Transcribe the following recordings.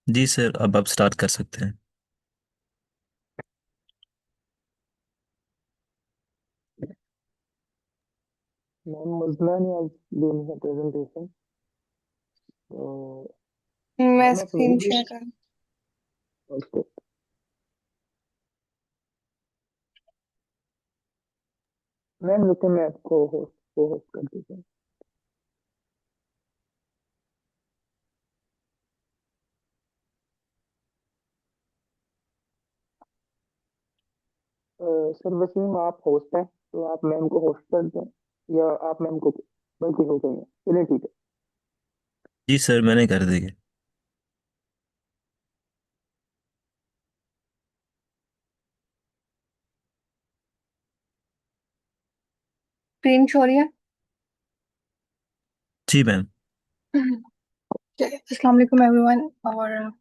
जी sir, अब आप start कर सकते हैं। मैम मुझला ने आज देनी है प्रेजेंटेशन। तो मैं मैम आप मेरी स्क्रीन भी। शेयर कर। ओके। मैम रुके, मैं आपको होस्ट कर देता हूँ। सर वसीम, आप होस्ट हैं तो आप मैम को होस्ट कर दें, या आप मैम को बल्कि हो गई हैं, चलिए ठीक है। जी सर, मैंने कर दी है। स्क्रीन शो रही है। जी मैम। अस्सलाम वालेकुम एवरीवन। और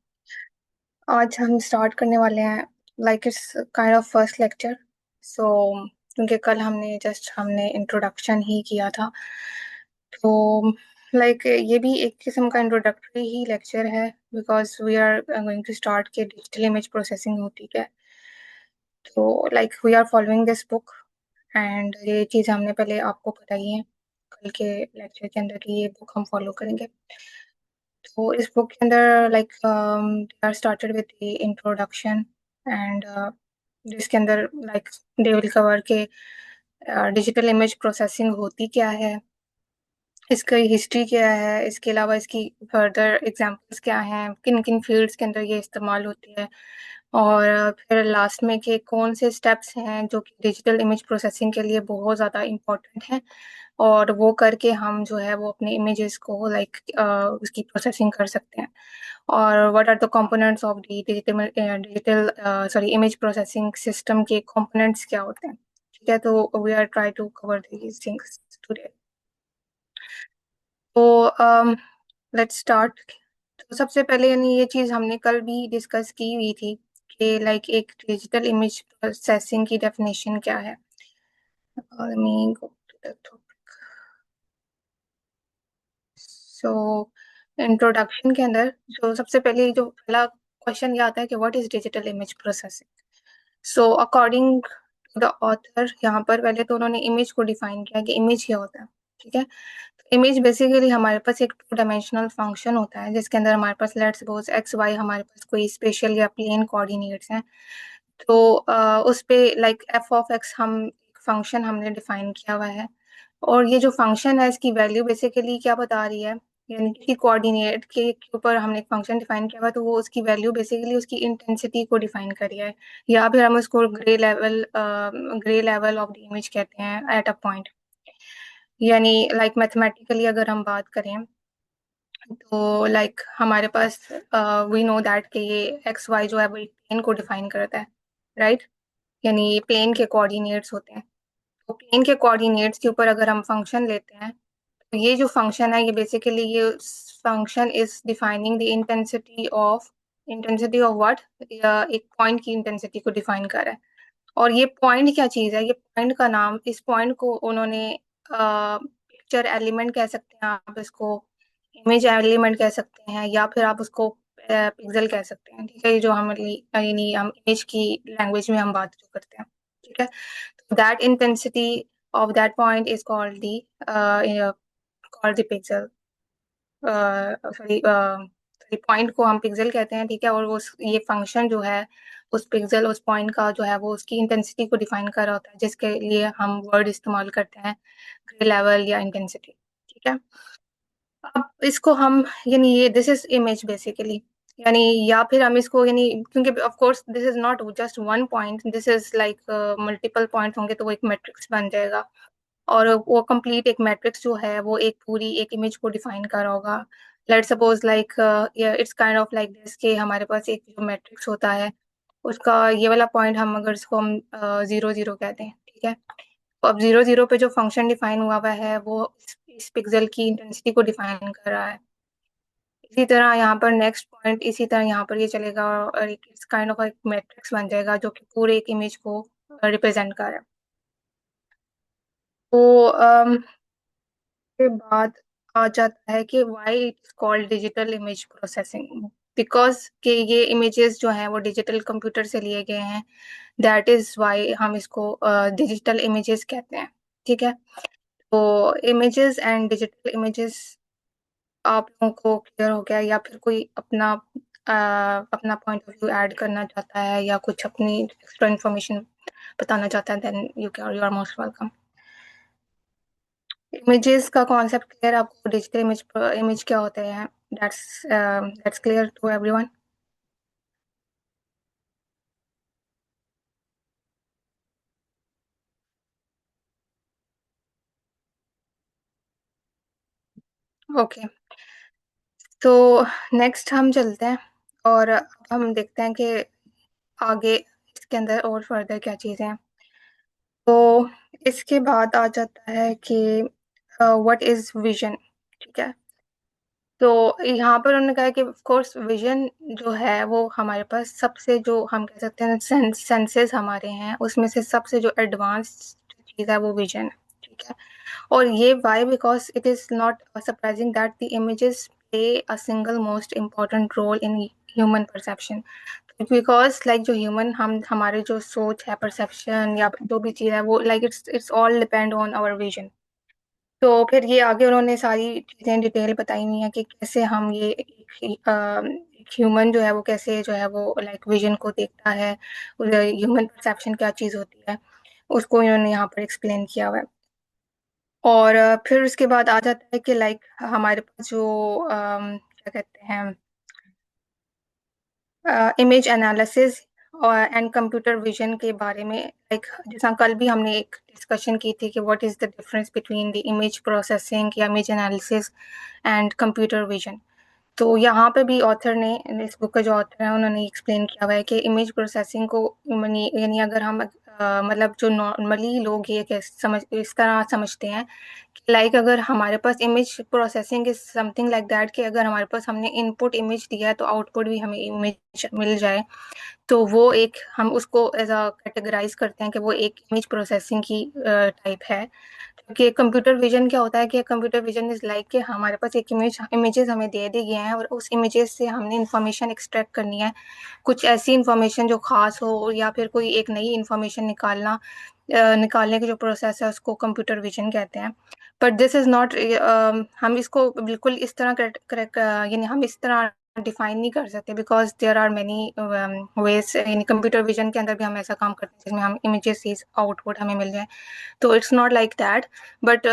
आज हम स्टार्ट करने वाले हैं, like it's kind of first lecture. So क्योंकि कल हमने इंट्रोडक्शन ही किया था, तो लाइक ये भी एक किस्म का इंट्रोडक्टरी ही लेक्चर है, because we are going to start के डिजिटल इमेज प्रोसेसिंग होती है। तो like we are following this book, and ये चीज़ हमने पहले आपको बताई है कल के लेक्चर के अंदर कि ये बुक हम फॉलो करेंगे। तो इस बुक के अंदर like they are started with the introduction, and जिसके अंदर लाइक दे विल कवर के डिजिटल इमेज प्रोसेसिंग होती क्या है, इसकी हिस्ट्री क्या है, इसके अलावा इसकी फर्दर एग्जांपल्स क्या हैं, किन किन फील्ड्स के अंदर ये इस्तेमाल होती है, और फिर लास्ट में कि कौन से स्टेप्स हैं जो कि डिजिटल इमेज प्रोसेसिंग के लिए बहुत ज़्यादा इम्पोर्टेंट हैं, और वो करके हम जो है वो अपने इमेजेस को लाइक उसकी प्रोसेसिंग कर सकते हैं। और what are the components of the digital sorry image processing system के कंपोनेंट्स क्या होते हैं। ठीक है, तो we are try to cover these things today. तो लेट्स स्टार्ट। तो सबसे पहले यानी ये चीज़ हमने कल भी डिस्कस की हुई थी कि लाइक एक डिजिटल इमेज प्रोसेसिंग की डेफिनेशन क्या है। Let me go to the topic. So introduction के अंदर जो सबसे पहले जो पहला क्वेश्चन ये आता है कि what is digital image processing. So according to the author, यहाँ पर पहले तो उन्होंने इमेज को डिफाइन किया कि इमेज क्या होता है। ठीक है, इमेज बेसिकली हमारे पास एक टू डायमेंशनल फंक्शन होता है जिसके अंदर हमारे पास लेट्स सपोज एक्स वाई हमारे पास कोई स्पेशल या प्लेन कोऑर्डिनेट्स हैं। तो उस पे लाइक एफ ऑफ एक्स हम फंक्शन हमने डिफाइन किया हुआ है, और ये जो फंक्शन है इसकी वैल्यू बेसिकली क्या बता रही है, यानी कि कोऑर्डिनेट के ऊपर हमने एक फंक्शन डिफाइन किया हुआ है, तो वो उसकी वैल्यू बेसिकली उसकी इंटेंसिटी को डिफाइन करी है, या फिर हम उसको grey level of the image कहते हैं एट अ पॉइंट। यानी लाइक मैथमेटिकली अगर हम बात करें, तो लाइक हमारे पास वी नो दैट कि ये एक्स वाई जो है वो एक प्लेन को डिफाइन करता है, राइट। यानी ये प्लेन के कोऑर्डिनेट्स होते हैं। तो प्लेन के कोऑर्डिनेट्स के ऊपर अगर हम फंक्शन लेते हैं, तो ये जो फंक्शन है ये बेसिकली ये function is defining the intensity of what, एक पॉइंट की इंटेंसिटी को डिफाइन कर रहा है। और ये पॉइंट क्या चीज़ है, ये पॉइंट का नाम, इस पॉइंट को उन्होंने पिक्चर एलिमेंट कह सकते हैं, आप इसको इमेज एलिमेंट कह सकते हैं, या फिर आप उसको पिक्सल कह सकते हैं। ठीक है, ये जो हमारी यानी हम इमेज की लैंग्वेज में हम बात जो करते हैं। ठीक है, तो that intensity of that point is called the pixel. Sorry point को हम पिक्सल कहते हैं। ठीक है, और वो ये फंक्शन जो है उस पिक्सल उस पॉइंट का जो है वो उसकी इंटेंसिटी को डिफाइन कर रहा होता है, जिसके लिए हम वर्ड इस्तेमाल करते हैं ग्रे लेवल या इंटेंसिटी। ठीक है, अब इसको हम यानी ये दिस इज इमेज बेसिकली, यानी या फिर हम इसको यानी क्योंकि of course this is not just one point, this is like multiple points होंगे तो वो एक मैट्रिक्स बन जाएगा, और वो कंप्लीट एक मैट्रिक्स जो है वो एक पूरी एक इमेज को डिफाइन कर रहा होगा। Let's suppose like it's kind of like this कि हमारे पास एक जो मैट्रिक्स होता है उसका ये वाला पॉइंट हम अगर इसको हम 0 0 कहते हैं। ठीक है, तो अब 0 0 पे जो फंक्शन डिफाइन हुआ हुआ है वो इस पिक्सल की इंटेंसिटी को डिफाइन कर रहा है। इसी तरह यहाँ पर नेक्स्ट पॉइंट, इसी तरह यहाँ पर ये चलेगा, और एक इस काइंड ऑफ एक मैट्रिक्स बन जाएगा जो कि पूरे एक इमेज को रिप्रेजेंट कर रहा है। तो के बाद आ जाता है कि why it is called digital image processing. Because कि ये इमेजेस जो हैं वो डिजिटल कंप्यूटर से लिए गए हैं, दैट इज वाई हम इसको डिजिटल इमेजेस कहते हैं। ठीक है, तो इमेजेस एंड डिजिटल इमेजेस आप लोगों को क्लियर हो गया, या फिर कोई अपना पॉइंट ऑफ व्यू ऐड करना चाहता है या कुछ अपनी एक्स्ट्रा इन्फॉर्मेशन बताना चाहता है, then you are most welcome. Images का कॉन्सेप्ट क्लियर आपको? डिजिटल इमेज क्या होते हैं, that's clear to everyone? Okay, तो नेक्स्ट हम चलते हैं और अब हम देखते हैं कि आगे इसके अंदर और फर्दर क्या चीज़ें हैं। तो इसके बाद आ जाता है कि व्हाट इज विजन। ठीक है, तो यहाँ पर उन्होंने कहा कि ऑफ कोर्स विजन जो है वो हमारे पास सबसे, जो हम कह सकते हैं सेंसेस हमारे हैं उसमें से सबसे जो एडवांस चीज़ है वो विजन है। ठीक है, और ये why, because it is not surprising that the images play a single most important role in human perception. Because like जो ह्यूमन हम हमारे जो सोच है, परसेप्शन या जो भी चीज़ है वो like it's all depend on our vision. तो फिर ये आगे उन्होंने सारी चीज़ें डिटेल बताई हुई है कि कैसे हम ये एक ह्यूमन जो है वो कैसे जो है वो लाइक विजन को देखता है, ह्यूमन परसेप्शन क्या चीज़ होती है, उसको इन्होंने यहाँ पर एक्सप्लेन किया हुआ है। और फिर उसके बाद आ जाता है कि लाइक हमारे पास जो क्या कहते हैं, इमेज एनालिसिस और एंड कंप्यूटर विजन के बारे में, लाइक जैसा कल भी हमने एक डिस्कशन की थी कि what is the difference between the image processing या image analysis and computer vision. तो यहाँ पे भी ऑथर ने, इस बुक का जो ऑथर है उन्होंने एक्सप्लेन किया हुआ है कि इमेज प्रोसेसिंग को यानी अगर हम मतलब जो नॉर्मली लोग ये समझ इस तरह समझते हैं कि लाइक अगर हमारे पास image processing is something like that कि अगर हमारे पास हमने इनपुट इमेज दिया है तो आउटपुट भी हमें इमेज मिल जाए, तो वो एक हम उसको एज अ कैटेगराइज करते हैं कि वो एक इमेज प्रोसेसिंग की टाइप है। कि कंप्यूटर विजन क्या होता है कि कंप्यूटर विजन इज लाइक कि हमारे पास एक इमेजेस हमें दे दी गए हैं और उस इमेजेस से हमने इंफॉर्मेशन एक्सट्रैक्ट करनी है, कुछ ऐसी इंफॉर्मेशन जो खास हो या फिर कोई एक नई इंफॉर्मेशन निकालने की जो प्रोसेस है उसको कंप्यूटर विजन कहते हैं। बट दिस इज नॉट, हम इसको बिल्कुल इस तरह करेक्ट यानी हम इस तरह डिफाइन नहीं कर सकते, because there are many ways, यानी कंप्यूटर विजन के अंदर भी हम ऐसा काम करते हैं जिसमें हम इमेजेस से आउटपुट हमें मिल जाए। तो it's not like that, but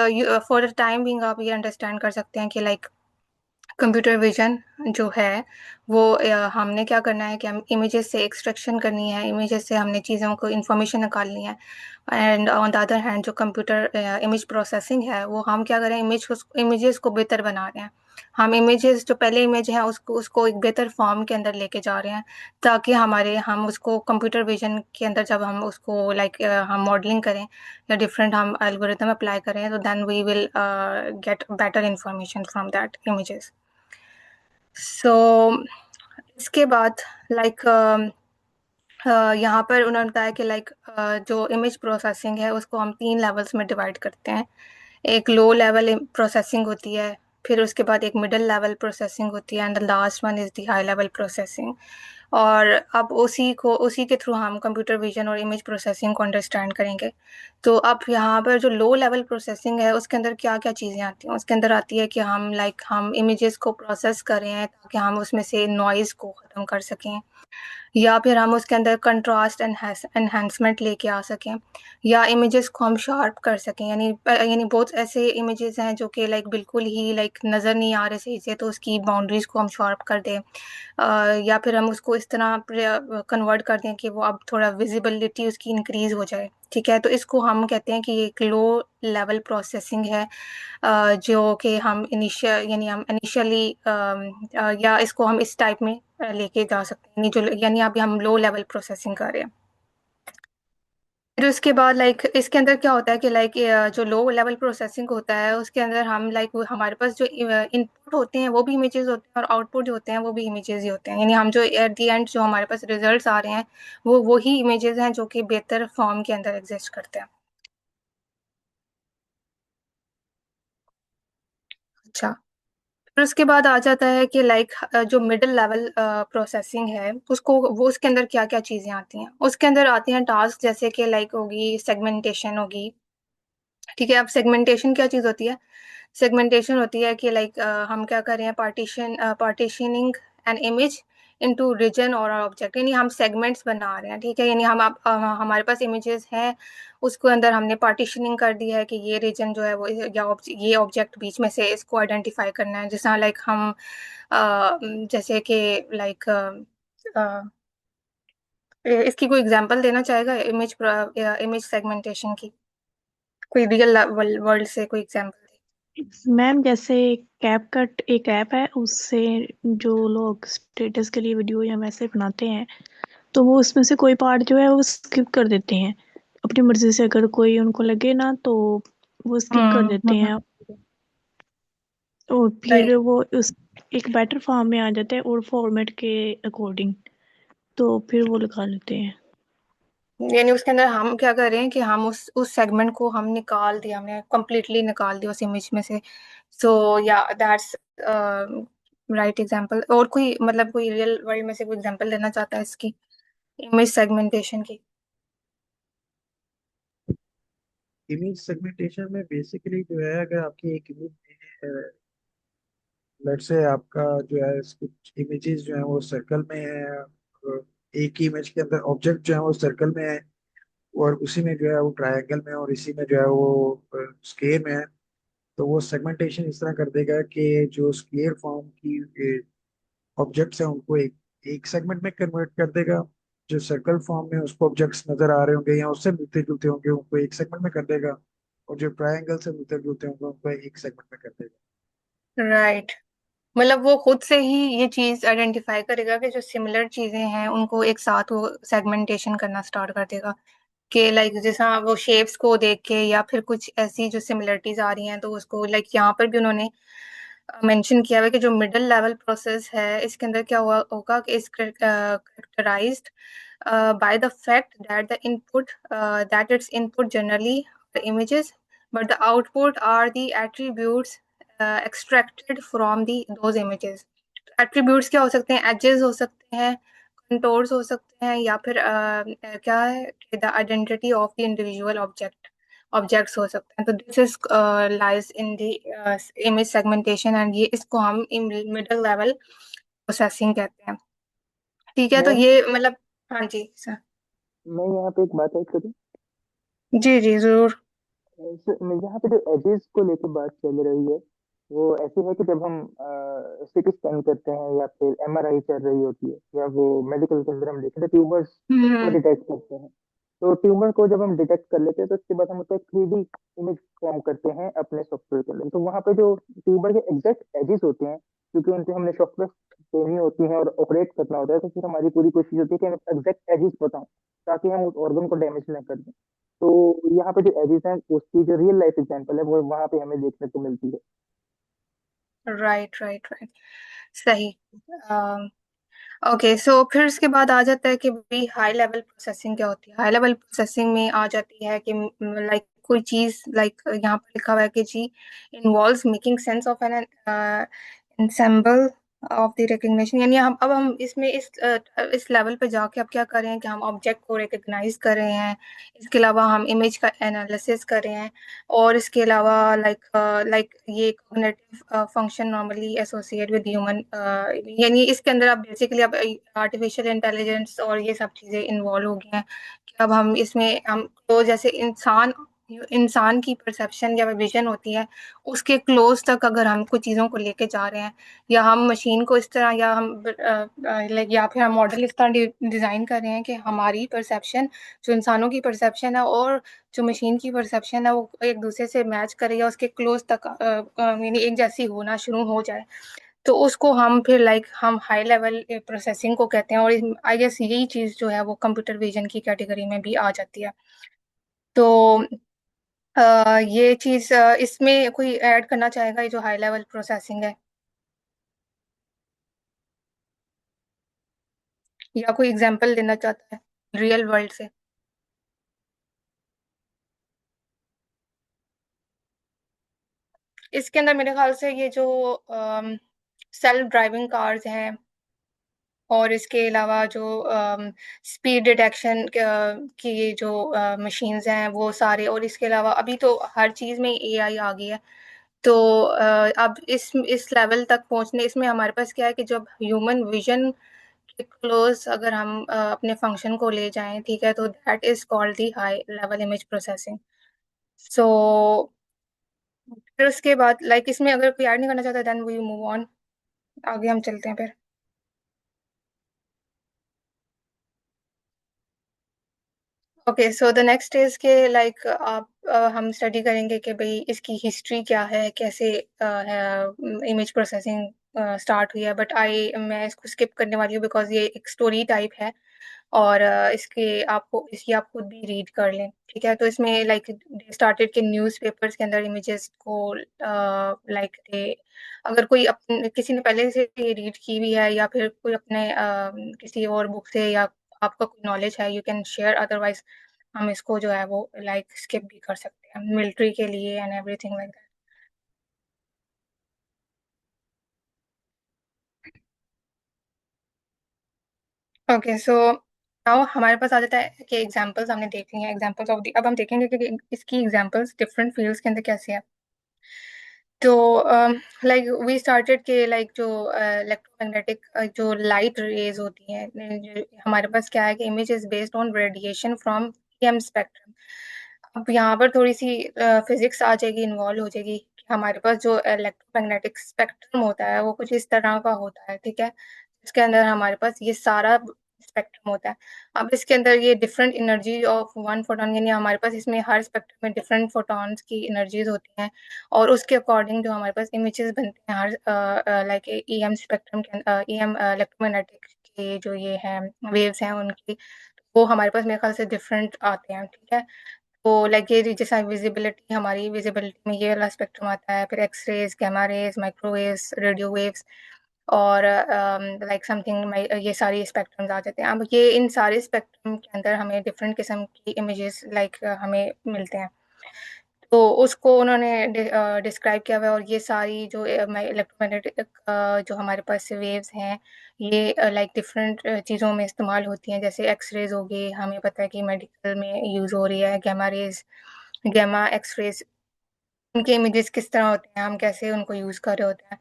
for the time being आप ये अंडरस्टैंड कर सकते हैं कि लाइक कंप्यूटर विजन जो है वो हमने क्या करना है कि हम इमेजेस से एक्सट्रैक्शन करनी है, इमेजेस से हमने चीज़ों को इन्फॉर्मेशन निकालनी है। And on the other hand जो कंप्यूटर इमेज प्रोसेसिंग है वो हम क्या करें, इमेजेस को बेहतर बना रहे हैं। हम इमेजेस जो पहले इमेज है उसको उसको एक बेहतर फॉर्म के अंदर लेके जा रहे हैं, ताकि हम उसको कंप्यूटर विजन के अंदर जब हम उसको लाइक हम मॉडलिंग करें या डिफरेंट हम एल्गोरिथम अप्लाई करें तो then we will get better information from that images. So इसके बाद लाइक यहाँ पर उन्होंने बताया कि लाइक जो इमेज प्रोसेसिंग है उसको हम 3 लेवल्स में डिवाइड करते हैं। एक लो लेवल प्रोसेसिंग होती है, फिर उसके बाद एक मिडिल लेवल प्रोसेसिंग होती है, and the last one is the high level processing. और अब उसी के थ्रू हम कंप्यूटर विजन और इमेज प्रोसेसिंग को अंडरस्टैंड करेंगे। तो अब यहाँ पर जो लो लेवल प्रोसेसिंग है उसके अंदर क्या क्या चीज़ें आती हैं, उसके अंदर आती है कि हम इमेजेस को प्रोसेस कर रहे हैं ताकि हम उसमें से नॉइज़ को ख़त्म कर सकें, या फिर हम उसके अंदर कंट्रास्ट एनहांसमेंट लेके आ सकें, या इमेजेस को हम शार्प कर सकें। यानी बहुत ऐसे इमेजेस हैं जो कि लाइक बिल्कुल ही लाइक नज़र नहीं आ रहे सही से, तो उसकी बाउंड्रीज को हम शार्प कर दें, या फिर हम उसको इस तरह कन्वर्ट कर दें कि वो अब थोड़ा विजिबिलिटी उसकी इंक्रीज हो जाए। ठीक है, तो इसको हम कहते हैं कि ये एक लो लेवल प्रोसेसिंग है, जो कि हम इनिशियली या इसको हम इस टाइप में लेके जा सकते हैं, यानी अभी हम लो लेवल प्रोसेसिंग कर रहे हैं। फिर उसके बाद लाइक इसके अंदर क्या होता है कि लाइक जो लो लेवल प्रोसेसिंग होता है उसके अंदर हम लाइक हमारे पास जो इनपुट होते हैं वो भी इमेजेस होते हैं और आउटपुट जो होते हैं वो भी इमेजेस ही होते हैं, यानी हम जो एट द एंड जो हमारे पास रिजल्ट्स आ रहे हैं वो वही इमेजेस हैं जो कि बेहतर फॉर्म के अंदर एग्जिस्ट करते हैं। अच्छा, फिर उसके बाद आ जाता है कि लाइक जो मिडिल लेवल प्रोसेसिंग है उसको वो उसके अंदर क्या क्या चीज़ें आती हैं। उसके अंदर आती हैं टास्क जैसे कि लाइक होगी सेगमेंटेशन होगी। ठीक है, अब सेगमेंटेशन क्या चीज़ होती है? सेगमेंटेशन होती है कि लाइक हम क्या कर रहे हैं, partitioning an image into region और ऑब्जेक्ट, यानी हम सेगमेंट्स बना रहे हैं। ठीक है, यानी हमारे पास इमेजेस हैं, उसके अंदर हमने पार्टीशनिंग कर दी है कि ये रीजन जो है वो ये ऑब्जेक्ट बीच में से इसको आइडेंटिफाई करना है। जैसा लाइक हम जैसे कि लाइक इसकी कोई एग्जांपल देना चाहेगा इमेज सेगमेंटेशन की? कोई रियल वर्ल्ड से कोई एग्जांपल? मैम जैसे कैपकट एक ऐप है, उससे जो लोग स्टेटस के लिए वीडियो या वैसे बनाते हैं तो वो उसमें से कोई पार्ट जो है वो स्किप कर देते हैं अपनी मर्जी से। अगर कोई उनको लगे ना तो वो स्किप कर देते हम्म। हैं, और फिर राइट। वो उस एक बेटर फॉर्म में आ जाता है और फॉर्मेट के अकॉर्डिंग, तो फिर वो लगा लेते हैं। यानी उसके अंदर हम क्या कर रहे हैं कि हम उस सेगमेंट को हम निकाल दिया, हमने कम्प्लीटली निकाल दिया उस इमेज में से। सो या दैट्स राइट एग्जांपल। और कोई मतलब कोई रियल वर्ल्ड में से कोई एग्जांपल देना चाहता है इसकी, इमेज सेगमेंटेशन की? इमेज सेगमेंटेशन में बेसिकली जो है, अगर आपकी एक इमेज, लेट से आपका जो है कुछ इमेजेस जो है वो सर्कल में है, एक ही इमेज के अंदर ऑब्जेक्ट जो है वो सर्कल में है, और उसी में जो है वो ट्रायंगल में है, और इसी में जो है वो स्क्वायर में है। तो वो सेगमेंटेशन इस तरह कर देगा कि जो स्क्वायर फॉर्म की ऑब्जेक्ट्स हैं उनको एक एक सेगमेंट में कन्वर्ट कर देगा। जो सर्कल फॉर्म में उसको ऑब्जेक्ट्स नजर आ रहे होंगे या उससे मिलते जुलते होंगे उनको एक सेगमेंट में कर देगा, और जो ट्रायंगल से मिलते जुलते होंगे उनको एक सेगमेंट में कर देगा। राइट। मतलब वो खुद से ही ये चीज आइडेंटिफाई करेगा कि जो सिमिलर चीजें हैं उनको एक साथ वो सेगमेंटेशन करना स्टार्ट कर देगा। कि लाइक जैसा वो शेप्स को देख के या फिर कुछ ऐसी जो सिमिलरिटीज आ रही हैं तो उसको लाइक यहाँ पर भी उन्होंने मेंशन किया हुआ है कि जो मिडिल लेवल प्रोसेस है इसके अंदर क्या हुआ होगा कि इस characterized by the fact that the input that its input generally the images, but the output are the attributes extracted from the those images. Attributes क्या हो सकते हैं? एजेस हो सकते हैं, कंटोर्स हो सकते हैं, या फिर क्या है the identity of the individual objects हो सकते हैं। तो this is lies in the image segmentation, and ये इसको हम मिडिल लेवल प्रोसेसिंग कहते हैं। ठीक है, तो मैम, ये मतलब हाँ जी सर। मैं यहाँ पे एक बात ऐड करूँ। जी जी जरूर। यहाँ पे जो एजेस को लेकर बात चल रही है, वो ऐसी है कि जब हम सिटी स्कैन करते हैं या फिर एमआरआई चल रही होती है या वो मेडिकल के अंदर हम देखते हैं ट्यूमर्स को हम्म। डिटेक्ट करते हैं। तो ट्यूमर को जब हम डिटेक्ट कर लेते हैं तो उसके बाद हम उसका एक 3D इमेज फॉर्म करते हैं अपने सॉफ्टवेयर के अंदर। तो वहाँ पे जो ट्यूमर के एग्जैक्ट एजेस होते हैं, क्योंकि उनसे हमने सॉफ्टवेयर देनी होती है और ऑपरेट करना होता है, तो फिर हमारी पूरी कोशिश होती है कि हम एग्जैक्ट एजेस बताऊं ताकि हम उस ऑर्गन को डैमेज ना कर दें। तो यहाँ पे जो एजिस हैं उसकी जो रियल लाइफ एग्जांपल है वो वहां पे हमें देखने को मिलती है। Right right right. सही। ओके, सो फिर उसके बाद आ जाता है कि भाई हाई लेवल प्रोसेसिंग क्या होती है। हाई लेवल प्रोसेसिंग में आ जाती है कि लाइक कोई चीज लाइक यहाँ पर लिखा हुआ है कि जी involves making sense of an ensemble of the recognition, यानी हम अब हम इसमें इस लेवल पे जाके अब क्या कर रहे हैं कि हम ऑब्जेक्ट को रिकग्नाइज कर रहे हैं। इसके अलावा हम इमेज का एनालिसिस कर रहे हैं। और इसके अलावा लाइक ये cognitive function normally associate with human, यानी इसके अंदर अब बेसिकली अब आर्टिफिशियल इंटेलिजेंस और ये सब चीज़ें इन्वॉल्व हो गई हैं कि अब हम इसमें हम तो जैसे इंसान की परसेप्शन या विजन होती है उसके क्लोज तक अगर हम कुछ चीज़ों को लेके जा रहे हैं, या हम मशीन को इस तरह या हम लाइक या फिर हम मॉडल इस तरह डिज़ाइन कर रहे हैं कि हमारी परसेप्शन जो इंसानों की परसेप्शन है और जो मशीन की परसेप्शन है वो एक दूसरे से मैच करे या उसके क्लोज तक यानी एक जैसी होना शुरू हो जाए। तो उसको हम फिर लाइक हम हाई लेवल प्रोसेसिंग को कहते हैं, और आई गेस यही चीज़ जो है वो कंप्यूटर विजन की कैटेगरी में भी आ जाती है। तो ये चीज़ इसमें कोई ऐड करना चाहेगा, ये जो हाई लेवल प्रोसेसिंग है, या कोई एग्जांपल देना चाहता है रियल वर्ल्ड से? इसके अंदर मेरे ख्याल से ये जो सेल्फ ड्राइविंग कार्स हैं, और इसके अलावा जो स्पीड डिटेक्शन की जो मशीन्स हैं वो सारे, और इसके अलावा अभी तो हर चीज़ में एआई आ गई है। तो अब इस लेवल तक पहुंचने, इसमें हमारे पास क्या है कि जब ह्यूमन विजन के क्लोज अगर हम अपने फंक्शन को ले जाएं, ठीक है, तो that is called the high level image processing. So फिर उसके बाद लाइक इसमें अगर कोई ऐड नहीं करना चाहता, देन वी मूव ऑन, आगे हम चलते हैं फिर। Okay, so the next is के लाइक आप हम स्टडी करेंगे कि भाई इसकी हिस्ट्री क्या है, कैसे इमेज प्रोसेसिंग स्टार्ट हुई है। बट मैं इसको स्किप करने वाली हूँ बिकॉज ये एक स्टोरी टाइप है, और इसकी आप खुद भी रीड कर लें, ठीक है। तो इसमें लाइक स्टार्टेड के न्यूज़पेपर्स के अंदर इमेजेस को लाइक थे, अगर कोई किसी ने पहले से ये रीड की भी है या फिर कोई अपने किसी और बुक से, या आपका कोई नॉलेज है, यू कैन शेयर, अदरवाइज हम इसको जो है वो लाइक स्किप भी कर सकते हैं मिलिट्री के लिए and everything like that. Okay, so now हमारे पास आ जाता है कि एग्जांपल्स हमने देख ली हैं, एग्जांपल्स ऑफ दी, अब हम देखेंगे कि इसकी एग्जांपल्स डिफरेंट फील्ड्स के अंदर कैसे है। तो लाइक वी स्टार्टेड के लाइक जो इलेक्ट्रोमैग्नेटिक जो लाइट रेज होती हैं, हमारे पास क्या है कि image is based on radiation from EM spectrum. अब यहाँ पर थोड़ी सी फिजिक्स आ जाएगी, इन्वॉल्व हो जाएगी कि हमारे पास जो इलेक्ट्रोमैग्नेटिक स्पेक्ट्रम होता है वो कुछ इस तरह का होता है, ठीक है। इसके अंदर हमारे पास ये सारा स्पेक्ट्रम होता है। अब इसके अंदर ये different energy of one photon, यानी हमारे पास इसमें हर स्पेक्ट्रम में डिफरेंट फोटॉन्स की एनर्जीज होती हैं, और उसके अकॉर्डिंग जो हमारे पास इमेजेस बनते हैं हर लाइक ईएम स्पेक्ट्रम के ईएम इलेक्ट्रोमैग्नेटिक के जो ये हैं वेव्स हैं उनकी, वो हमारे पास मेरे ख्याल से डिफरेंट आते हैं, ठीक है। तो लाइक ये जैसा विजिबिलिटी, हमारी विजिबिलिटी में ये वाला स्पेक्ट्रम आता है, फिर X rays, gamma rays, microwaves, radio waves, और लाइक समथिंग, ये सारी स्पेक्ट्रम्स आ जाते हैं। अब ये इन सारे स्पेक्ट्रम के अंदर हमें डिफरेंट किस्म की इमेजेस लाइक हमें मिलते हैं। तो उसको उन्होंने डिस्क्राइब किया हुआ है, और ये सारी जो इलेक्ट्रोमैग्नेटिक जो हमारे पास वेव्स हैं, ये लाइक डिफरेंट चीज़ों में इस्तेमाल होती हैं। जैसे एक्स रेज हो गई, हमें पता है कि मेडिकल में यूज़ हो रही है, gamma rays, gamma X rays, उनके इमेजेस किस तरह होते हैं, हम कैसे उनको यूज़ कर रहे होते हैं।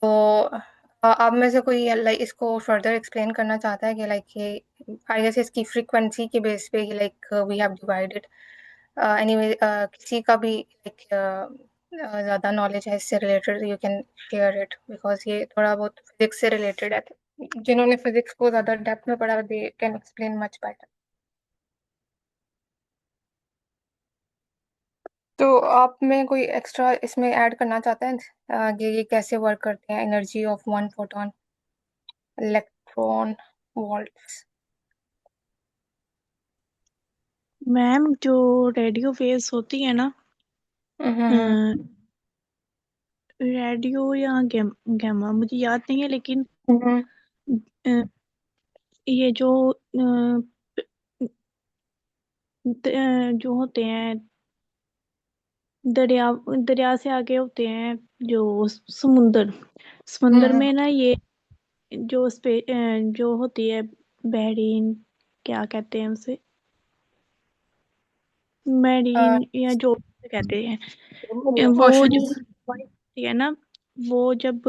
तो आप में से कोई लाइक इसको फर्दर एक्सप्लेन करना चाहता है कि लाइक ये आई गेस इसकी फ्रीक्वेंसी के बेस पे like we have divided. Anyway किसी का भी लाइक ज़्यादा नॉलेज है इससे related, you can share it, because ये थोड़ा बहुत फिजिक्स से रिलेटेड है। जिन्होंने फिजिक्स को ज़्यादा डेप्थ में पढ़ा, they can explain much better. तो आप में कोई एक्स्ट्रा इसमें ऐड करना चाहते हैं ये कैसे वर्क करते हैं, energy of one photon, electron volts. Ma'am जो रेडियो वेव्स होती है ना, हम्म। रेडियो या गैमा मुझे याद नहीं है, लेकिन हम्म। अ, ये जो जो होते हैं दरिया दरिया से आगे होते हैं, जो समुंदर समुंदर हम्म। में ना, ये जो होती है बहरीन, क्या कहते हैं उसे, मैरीन या जो भी कहते हैं, वो जो ओशंस। होती है ना, वो जब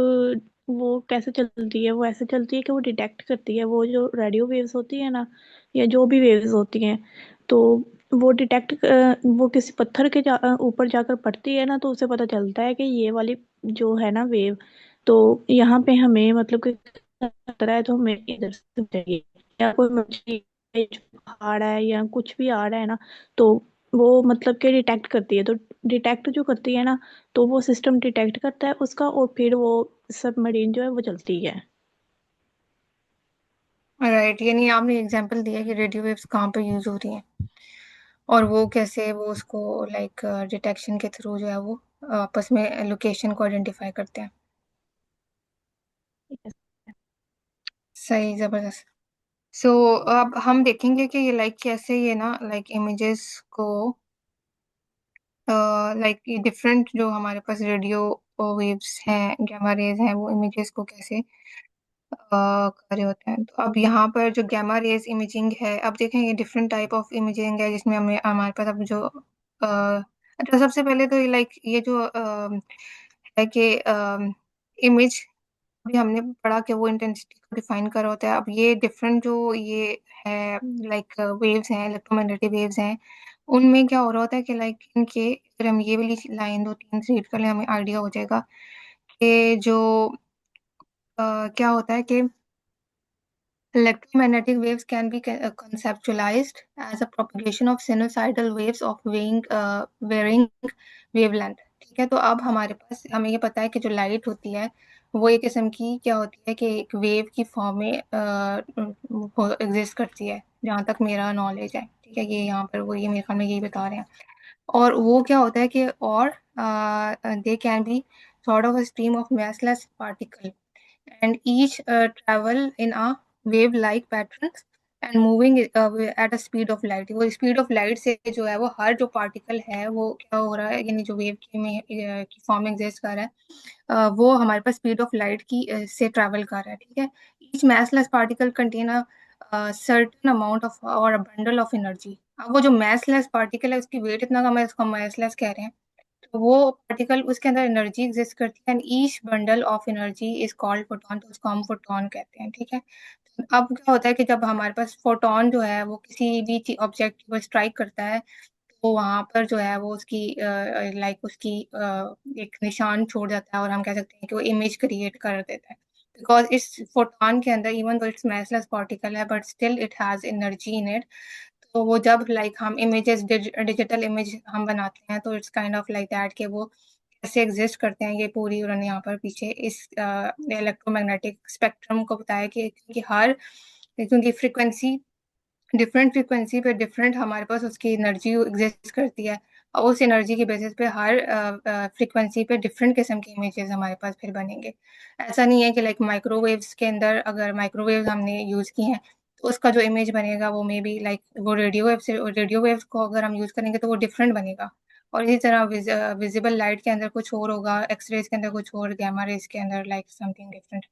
वो कैसे चलती है, वो ऐसे चलती है कि वो डिटेक्ट करती है, वो जो रेडियो वेव्स होती है ना, या जो भी वेव्स होती हैं, तो वो वो किसी पत्थर के ऊपर जाकर पड़ती है ना, तो उसे पता चलता है कि ये वाली जो है ना वेव, तो यहाँ पे हमें मतलब कि खतरा है, तो हमें इधर से चाहिए, या कोई मछली आ रहा है या कुछ भी आ रहा है ना, तो वो मतलब कि डिटेक्ट करती है, तो डिटेक्ट जो करती है ना, तो वो सिस्टम डिटेक्ट करता है उसका, और फिर वो सबमरीन जो है वो चलती है। राइट, यानी आपने एग्जांपल दिया कि रेडियो वेव्स कहाँ पे यूज हो रही हैं, और वो कैसे वो उसको लाइक डिटेक्शन के थ्रू जो है वो आपस में लोकेशन को आइडेंटिफाई करते हैं। सही, जबरदस्त। सो अब हम देखेंगे कि ये लाइक कैसे ये ना लाइक इमेजेस को लाइक ये डिफरेंट जो हमारे पास रेडियो वो वेव्स हैं, गैमा रेज हैं, वो इमेजेस को कैसे कर रहे होते हैं। तो अब यहाँ पर जो गैमा रेज इमेजिंग है, अब देखें ये डिफरेंट टाइप ऑफ इमेजिंग है जिसमें हमें हमारे पास अब जो अच्छा सबसे पहले तो लाइक ये जो है कि इमेज अभी हमने पढ़ा कि वो इंटेंसिटी को डिफाइन कर होता है। अब ये डिफरेंट जो ये है लाइक वेव्स हैं, इलेक्ट्रोमैग्नेटिक वेव्स हैं, उनमें क्या हो रहा होता है कि लाइक इनके अगर हम ये वाली लाइन दो तीन रीड कर लें हमें आइडिया हो जाएगा कि जो क्या होता है कि electromagnetic waves can be conceptualized as a propagation of sinusoidal waves of varying wavelength। ठीक है, तो अब हमारे पास हमें ये पता है कि जो लाइट होती है वो एक किस्म की क्या होती है कि एक वेव की फॉर्म में एग्जिस्ट करती है, जहाँ तक मेरा नॉलेज है। ठीक है, ये यहाँ पर वो ये मेरे ख्याल में यही बता रहे हैं। और वो क्या होता है कि और they can be sort of a stream of massless particle and each travel in a wave like pattern and moving at a speed of light। वो स्पीड ऑफ लाइट से जो है वो हर जो पार्टिकल है वो क्या हो रहा है, यानी जो वेव की में की फॉर्म में एग्जिस्ट कर रहा है वो हमारे पास स्पीड ऑफ लाइट की से ट्रैवल कर रहा है। ठीक है, each massless particle contain a certain amount of और a bundle of energy। अब वो जो massless particle है उसकी वेट इतना कम है, उसको massless कह रहे हैं। तो वो पार्टिकल उसके अंदर एनर्जी एग्जिस्ट करती है and each bundle of energy is called photon. तो उसको हम फोटोन कहते हैं। ठीक है, अब क्या होता है कि जब हमारे पास फोटोन जो है वो किसी भी ऑब्जेक्ट को स्ट्राइक करता है तो वहां पर जो है वो उसकी लाइक उसकी एक निशान छोड़ जाता है और हम कह सकते हैं कि वो इमेज क्रिएट कर देता है। बिकॉज इस फोटोन के अंदर even though it's massless particle है but still it has energy in it. तो वो जब लाइक हम इमेजेस डिजिटल इमेज हम बनाते हैं तो it's kind of like that कि वो कैसे एग्जिस्ट करते हैं। ये पूरी उन्होंने यहाँ पर पीछे इस इलेक्ट्रोमैग्नेटिक स्पेक्ट्रम को बताया कि क्योंकि फ्रिक्वेंसी पे डिफरेंट हमारे पास उसकी एनर्जी एग्जिस्ट करती है और उस एनर्जी की बेसिस पे हर फ्रिक्वेंसी पे डिफरेंट किस्म के इमेजेस हमारे पास फिर बनेंगे। ऐसा नहीं है कि लाइक माइक्रोवेव्स के अंदर अगर माइक्रोवेव्स हमने यूज़ की हैं तो उसका जो इमेज बनेगा वो मे बी लाइक वो रेडियो वेव्स को अगर हम यूज़ करेंगे तो वो डिफरेंट बनेगा। और इसी तरह विजिबल लाइट के अंदर कुछ और होगा, एक्स रेज के अंदर कुछ और, गामा रेज के अंदर like something different.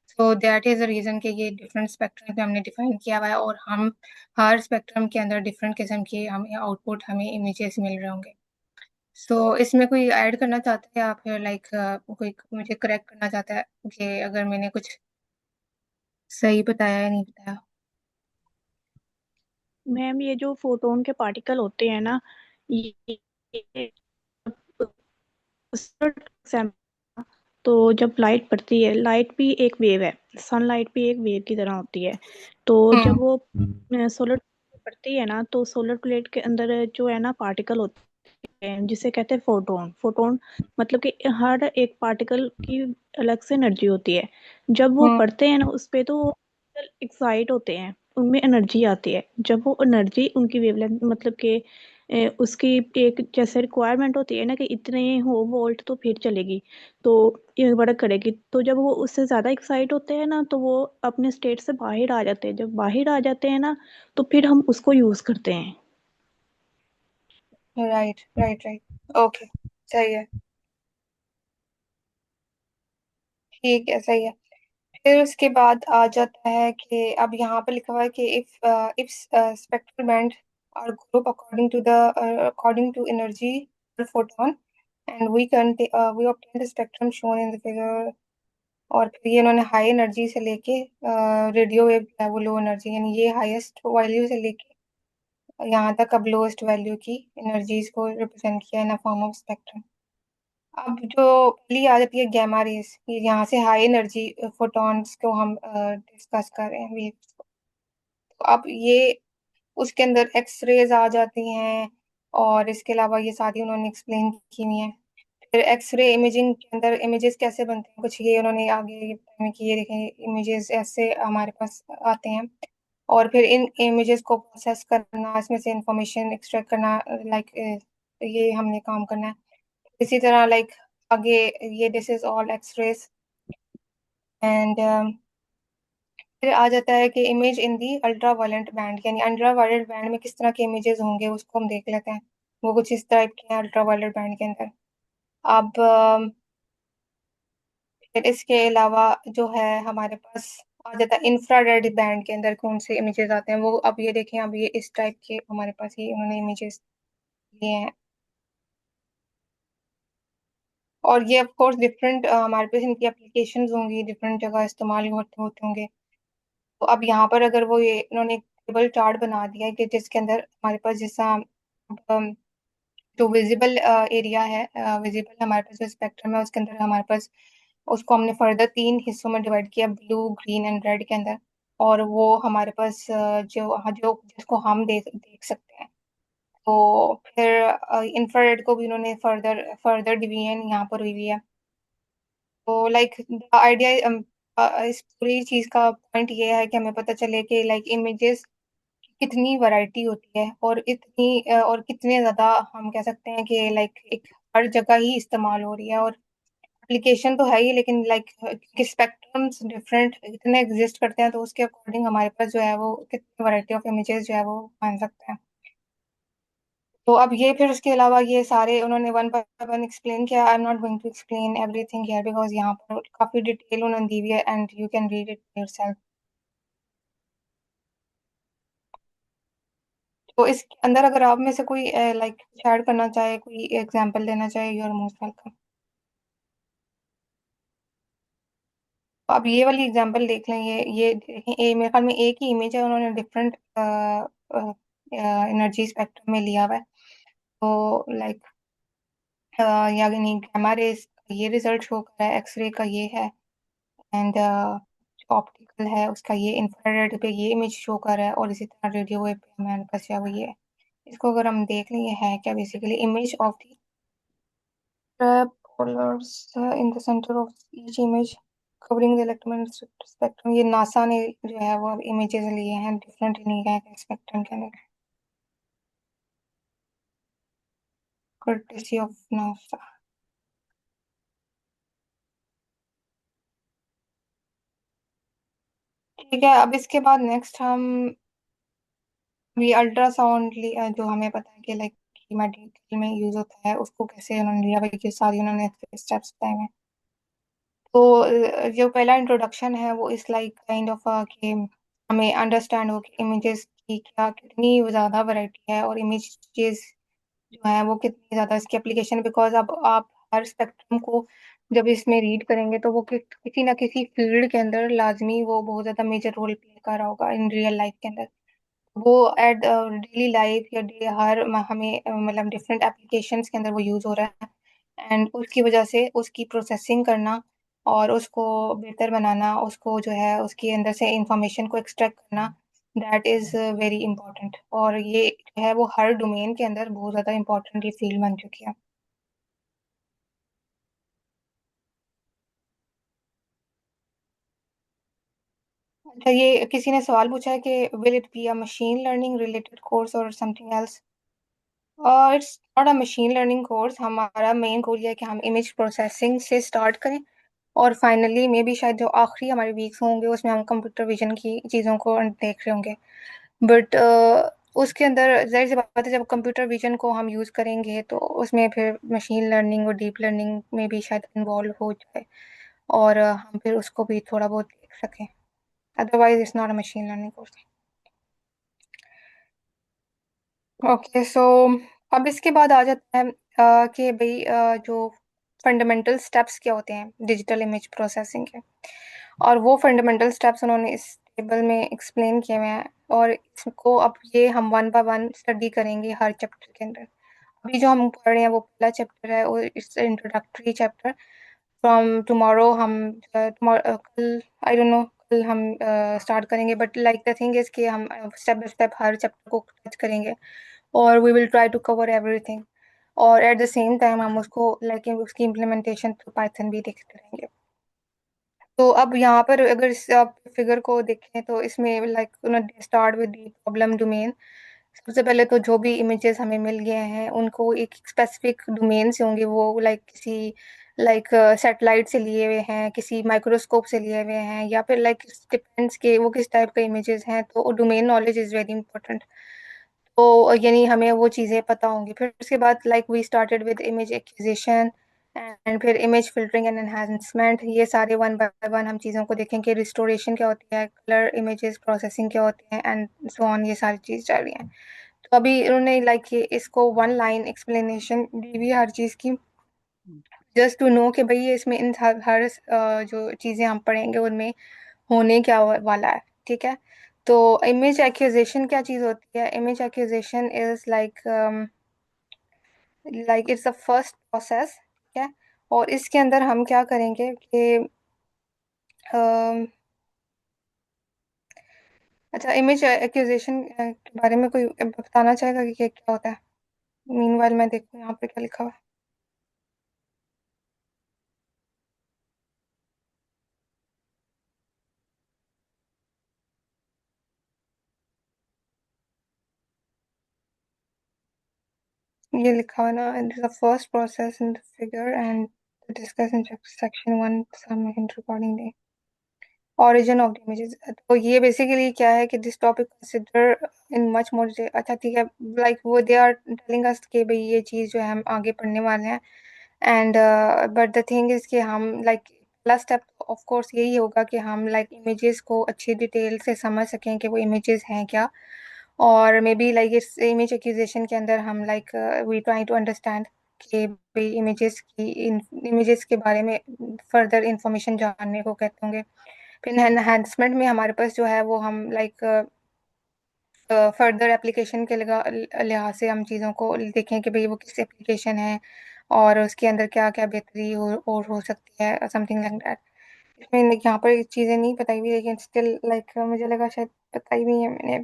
So that is the reason कि ये डिफरेंट स्पेक्ट्रम पे हमने डिफाइन किया हुआ है और हम हर स्पेक्ट्रम के अंदर डिफरेंट किस्म के हमें आउटपुट हमें इमेजेस मिल रहे होंगे। सो इसमें कोई ऐड करना चाहता है या फिर लाइक कोई मुझे करेक्ट करना चाहता है कि अगर मैंने कुछ सही बताया या नहीं बताया। मैम ये जो फोटोन के पार्टिकल होते हैं ना, ये तो जब लाइट पड़ती है, लाइट भी एक वेव है, सनलाइट भी एक वेव की तरह होती है। तो जब हम्म वो सोलर पड़ती है ना, तो सोलर प्लेट के अंदर जो है ना पार्टिकल होते हैं जिसे कहते हैं फोटोन। फोटोन मतलब कि हर एक पार्टिकल की अलग से एनर्जी होती है। जब वो हम्म पढ़ते हैं ना उस पे, तो एक्साइट होते हैं, उनमें एनर्जी आती है। जब वो एनर्जी उनकी वेवलेंथ मतलब कि उसकी एक जैसे रिक्वायरमेंट होती है ना कि इतने हो वोल्ट तो फिर चलेगी, तो ये वर्क करेगी। तो जब वो उससे ज़्यादा एक्साइट होते हैं ना, तो वो अपने स्टेट से बाहर आ जाते हैं। जब बाहर आ जाते हैं ना, तो फिर हम उसको यूज़ करते हैं। राइट राइट राइट ओके सही है, ठीक है सही है। फिर उसके बाद आ जाता है कि अब यहाँ पे लिखा हुआ है कि if spectral band are group according to energy photon and we obtain the spectrum shown in the figure. और फिर ये इन्होंने हाई एनर्जी से लेके रेडियो वेव है वो लो एनर्जी, यानी ये हाईएस्ट वैल्यू से लेके यहाँ तक अब लोएस्ट वैल्यू की एनर्जीज को रिप्रेजेंट किया इन फॉर्म ऑफ स्पेक्ट्रम। अब जो पहली आ जाती है गैमा रेस, ये यहाँ से हाई एनर्जी फोटॉन्स को हम डिस्कस कर रहे हैं waves को। तो अब ये उसके अंदर एक्स रेज आ जाती हैं और इसके अलावा ये सारी उन्होंने एक्सप्लेन की हुई है। फिर एक्सरे इमेजिंग के अंदर इमेजेस कैसे बनते हैं कुछ ये उन्होंने आगे ये बताया है कि ये देखें इमेजेस ऐसे हमारे पास आते हैं और फिर इन इमेजेस को प्रोसेस करना, इसमें से इंफॉर्मेशन एक्सट्रैक्ट करना, लाइक ये हमने काम करना है। इसी तरह लाइक आगे ये this is all X rays and फिर आ जाता है कि image in the ultra violent band, यानी अल्ट्रा वायलेंट बैंड में किस तरह के इमेजेस होंगे उसको हम देख लेते हैं। वो कुछ इस टाइप के हैं अल्ट्रा वायलेंट बैंड के अंदर। अब फिर इसके अलावा जो है हमारे पास आ जाता है इंफ्रारेड बैंड के अंदर कौन से इमेजेस आते हैं वो। अब ये देखें, अब ये इस टाइप के हमारे पास ये उन्होंने इमेजेस लिए हैं। और ये ऑफ कोर्स डिफरेंट हमारे पास इनकी एप्लीकेशंस होंगी, डिफरेंट जगह इस्तेमाल होते होते होंगे। तो अब यहाँ पर अगर वो ये इन्होंने एक टेबल चार्ट बना दिया है कि जिसके अंदर हमारे पास जैसा जो विजिबल एरिया है, विजिबल हमारे पास जो स्पेक्ट्रम है उसके अंदर हमारे पास उसको हमने फर्दर 3 हिस्सों में डिवाइड किया, ब्लू ग्रीन एंड रेड के अंदर। और वो हमारे पास जो जो जिसको हम देख देख सकते हैं। तो फिर इंफ्रारेड को भी उन्होंने फर्दर फर्दर डिवीजन यहाँ पर हुई है। तो लाइक आइडिया इस पूरी चीज का पॉइंट ये है कि हमें पता चले कि लाइक इमेजेस कितनी वैरायटी होती है और इतनी और कितने ज्यादा हम कह सकते हैं कि लाइक एक हर जगह ही इस्तेमाल हो रही है। और एप्लीकेशन तो है ही, लेकिन लाइक स्पेक्ट्रम्स डिफरेंट इतने एग्जिस्ट करते हैं तो उसके अकॉर्डिंग हमारे पास जो है वो कितनी वैरायटी ऑफ इमेजेस जो है वो मान सकते हैं। तो अब ये फिर उसके अलावा ये सारे उन्होंने वन बाय वन एक्सप्लेन किया। I am not going to explain everything here because यहाँ पर काफी डिटेल उन्होंने दी हुई है and you can read it yourself. तो इसके अंदर अगर आप में से कोई लाइक ऐड करना चाहे, कोई एग्जांपल देना चाहे, यू आर मोस्ट वेलकम। अब ये वाली एग्जांपल देख लें। ये देखें, मेरे ख्याल में एक ही इमेज है, उन्होंने डिफरेंट एनर्जी स्पेक्ट्रम में लिया हुआ है। तो लाइक यानी गामा रेज का ये रिजल्ट शो कर रहा है, एक्सरे का ये है, एंड जो ऑप्टिकल है उसका ये, इंफ्रारेड पे ये इमेज शो कर रहा है, और इसी तरह रेडियो वेव पे हमारे पास जो है वो ये है। इसको अगर हम देख लें, ये है क्या basically image of the polars in the center of each image covering the electromagnetic spectrum। ये नासा ने जो है वो इमेजेस लिए हैं, डिफरेंट नहीं है स्पेक्ट्रम के अंदर, courtesy of नासा। ठीक है, अब इसके बाद नेक्स्ट हम ये अल्ट्रासाउंड जो हमें पता है कि लाइक मेडिकल में यूज होता है, उसको कैसे उन्होंने लिया भाई, कि सारी उन्होंने स्टेप्स बताए हुए हैं। तो जो पहला इंट्रोडक्शन है वो इस लाइक काइंड ऑफ कि हमें अंडरस्टैंड हो कि इमेजेस की क्या कितनी ज़्यादा वैरायटी है और इमेजेस जो है वो कितनी ज़्यादा इसकी एप्लीकेशन। बिकॉज अब आप हर स्पेक्ट्रम को जब इसमें रीड करेंगे तो वो किसी ना किसी फील्ड के अंदर लाजमी वो बहुत ज़्यादा मेजर रोल प्ले कर रहा होगा इन रियल लाइफ के अंदर। वो एट डेली लाइफ या हमें मतलब डिफरेंट एप्लीकेशंस के अंदर वो यूज़ हो रहा है, एंड उसकी वजह से उसकी प्रोसेसिंग करना और उसको बेहतर बनाना, उसको जो है उसके अंदर से इंफॉर्मेशन को एक्सट्रैक्ट करना, दैट इज़ वेरी इंपॉर्टेंट। और ये जो है वो हर डोमेन के अंदर बहुत ज़्यादा इंपॉर्टेंट ये फील्ड बन चुकी है। अच्छा, ये किसी ने सवाल पूछा है कि will it be a machine learning related course और something else. It's not a machine learning course. हमारा मेन गोल ये है कि हम इमेज प्रोसेसिंग से स्टार्ट करें और फाइनली मे बी शायद जो आखिरी हमारे वीक्स होंगे उसमें हम कंप्यूटर विजन की चीज़ों को देख रहे होंगे। बट उसके अंदर जाहिर सी बात है, जब कंप्यूटर विजन को हम यूज़ करेंगे तो उसमें फिर मशीन लर्निंग और डीप लर्निंग में भी शायद इन्वॉल्व हो जाए, और हम फिर उसको भी थोड़ा बहुत देख सकें। Otherwise it's not a machine learning course. Okay, so अब इसके बाद आ जाता है कि भाई जो फंडामेंटल स्टेप्स क्या होते हैं डिजिटल इमेज प्रोसेसिंग के। और वो फंडामेंटल स्टेप्स उन्होंने इस टेबल में एक्सप्लेन किए हुए हैं, और इसको अब ये हम वन बाय वन स्टडी करेंगे हर चैप्टर के अंदर। अभी जो हम पढ़ रहे हैं वो पहला चैप्टर है, और it's introductory chapter. From tomorrow हम कल आई डोंट नो कल हम स्टार्ट करेंगे, but like the thing is कि हम स्टेप बाय स्टेप हर चैप्टर को टच करेंगे और we will try to cover everything. और एट द सेम टाइम हम उसको लाइक उसकी इम्प्लीमेंटेशन थ्रू पाइथन भी देखते रहेंगे। तो अब यहाँ पर अगर इस आप फिगर को देखें तो इसमें लाइक उन्होंने start with the problem domain. सबसे पहले तो जो भी इमेजेस हमें मिल गए हैं उनको एक स्पेसिफिक डोमेन से होंगे, वो लाइक किसी लाइक सैटेलाइट से लिए हुए हैं, किसी माइक्रोस्कोप से लिए हुए हैं, या फिर लाइक डिपेंड्स के वो किस टाइप के इमेजेस हैं। तो domain knowledge is very important. तो यानी हमें वो चीज़ें पता होंगी। फिर उसके बाद like we started with image acquisition, and फिर इमेज फिल्टरिंग एंड एनहांसमेंट, ये सारे वन बाय वन हम चीज़ों को देखेंगे। रिस्टोरेशन क्या होती है, कलर इमेजेस प्रोसेसिंग क्या होती है, एंड सो ऑन, ये सारी चीज़ चल रही हैं। तो अभी उन्होंने लाइक ये इसको वन लाइन एक्सप्लेनेशन दी हुई है हर चीज़ की, जस्ट टू नो कि भाई ये इसमें इन हर जो चीज़ें हम पढ़ेंगे उनमें होने क्या वाला है, ठीक है। तो इमेज एक्यूजेशन क्या चीज़ होती है? Image accusation is like it's the first process, ठीक है। और इसके अंदर हम क्या करेंगे कि अम, अच्छा, इमेज एक्यूजेशन के बारे में कोई बताना चाहेगा कि क्या होता है? मीनवाइल मैं देखूँ यहाँ पे क्या लिखा हुआ है। ये लिखा हुआ है ना, it's the first process in the figure and discuss in section one some recording origin of the images। तो ये बेसिकली क्या है कि this topic consider in much more, अच्छा ठीक है, लाइक वो दे आर टेलिंग अस कि भाई ये चीज़ जो है हम आगे पढ़ने वाले हैं। And but the thing is कि हम लाइक पहला स्टेप ऑफ कोर्स यही होगा कि हम लाइक इमेजेस को अच्छी डिटेल से समझ सकें कि वो इमेजेस हैं क्या। और मे बी लाइक इस इमेज एक्विजिशन के अंदर हम like we trying to understand कि भाई इमेजेस के बारे में फर्दर इंफॉर्मेशन जानने को कहते होंगे। फिर एनहांसमेंट में हमारे पास जो है वो हम लाइक फर्दर एप्लीकेशन के लिहाज से हम चीज़ों को देखें कि भाई वो किस एप्लीकेशन है और उसके अंदर क्या क्या बेहतरी और हो सकती है, समथिंग लाइक दैट। इसमें यहाँ पर चीज़ें नहीं बताई हुई, लेकिन स्टिल लाइक मुझे लगा शायद बताई हुई है मैंने।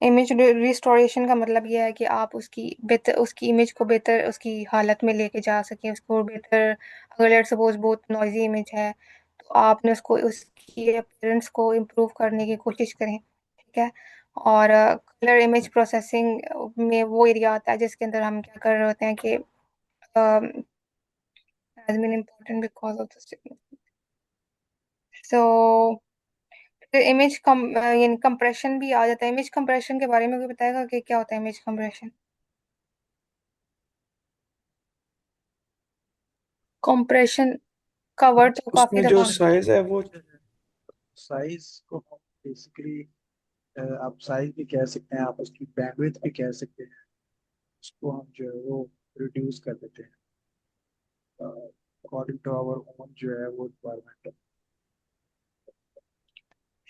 इमेज रिस्टोरेशन का मतलब यह है कि आप उसकी इमेज को बेहतर उसकी हालत में लेके जा सकें, उसको बेहतर। अगर लेट सपोज बहुत नॉइजी इमेज है तो आपने उसको उसकी अपीयरेंस को इम्प्रूव करने की कोशिश करें, ठीक है। और कलर इमेज प्रोसेसिंग में वो एरिया आता है जिसके अंदर हम क्या कर रहे होते हैं कि has been important because of so फिर इमेज कम यानी कंप्रेशन भी आ जाता है। इमेज कंप्रेशन के बारे में कोई बताएगा कि क्या होता है इमेज कंप्रेशन? कंप्रेशन का वर्ड तो काफी उसमें जो दफा हम साइज है वो साइज को हम बेसिकली आप साइज भी कह सकते हैं, आप उसकी बैंडविड्थ भी कह सकते हैं। उसको हम जो है वो रिड्यूस कर देते हैं अकॉर्डिंग टू आवर ओन जो है वो रिक्वायरमेंट।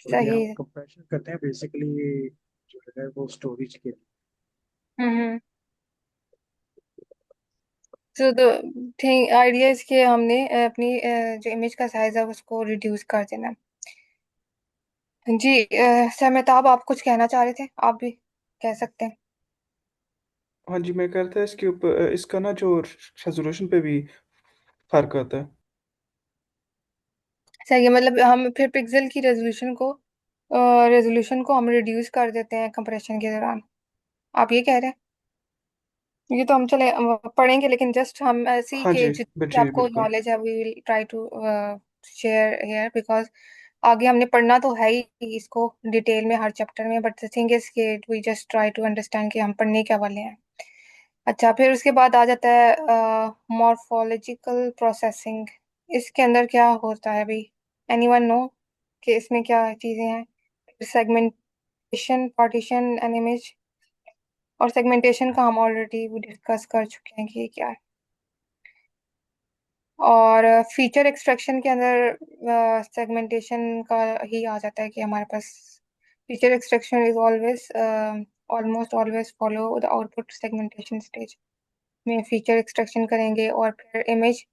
तो ये सही हम है। कंप्रेशन करते हैं बेसिकली जो है वो स्टोरेज के लिए। हम्म। तो थिंग आइडिया इसके हमने अपनी जो इमेज का साइज है उसको रिड्यूस कर देना है। जी सर मेहताब, आप कुछ कहना चाह रहे थे, आप भी कह सकते हैं। हाँ जी, मैं कहता है इसके ऊपर इसका ना जो रेजोल्यूशन पे भी फर्क आता है। सही है, मतलब हम फिर पिक्सल की रेजोल्यूशन को हम रिड्यूस कर देते हैं कंप्रेशन के दौरान, आप ये कह रहे हैं? ये तो हम चले पढ़ेंगे, लेकिन जस्ट हम ऐसी हाँ के जी, जितनी जी आपको बिल्कुल। नॉलेज है we will try to share here, because आगे हमने पढ़ना तो है ही इसको डिटेल में हर चैप्टर में, बट द थिंग इज कि we just try to understand कि हम पढ़ने क्या वाले हैं। अच्छा, फिर उसके बाद आ जाता है मॉर्फोलॉजिकल प्रोसेसिंग। इसके अंदर क्या होता है भाई? एनीवन नो कि इसमें क्या चीजें हैं? Segmentation, partition and image. और सेगमेंटेशन का हम ऑलरेडी डिस्कस कर चुके हैं कि ये क्या है। और फीचर एक्सट्रैक्शन के अंदर सेगमेंटेशन का ही आ जाता है कि हमारे पास feature extraction is always almost always follow the output segmentation stage में फीचर एक्सट्रैक्शन करेंगे। और फिर इमेज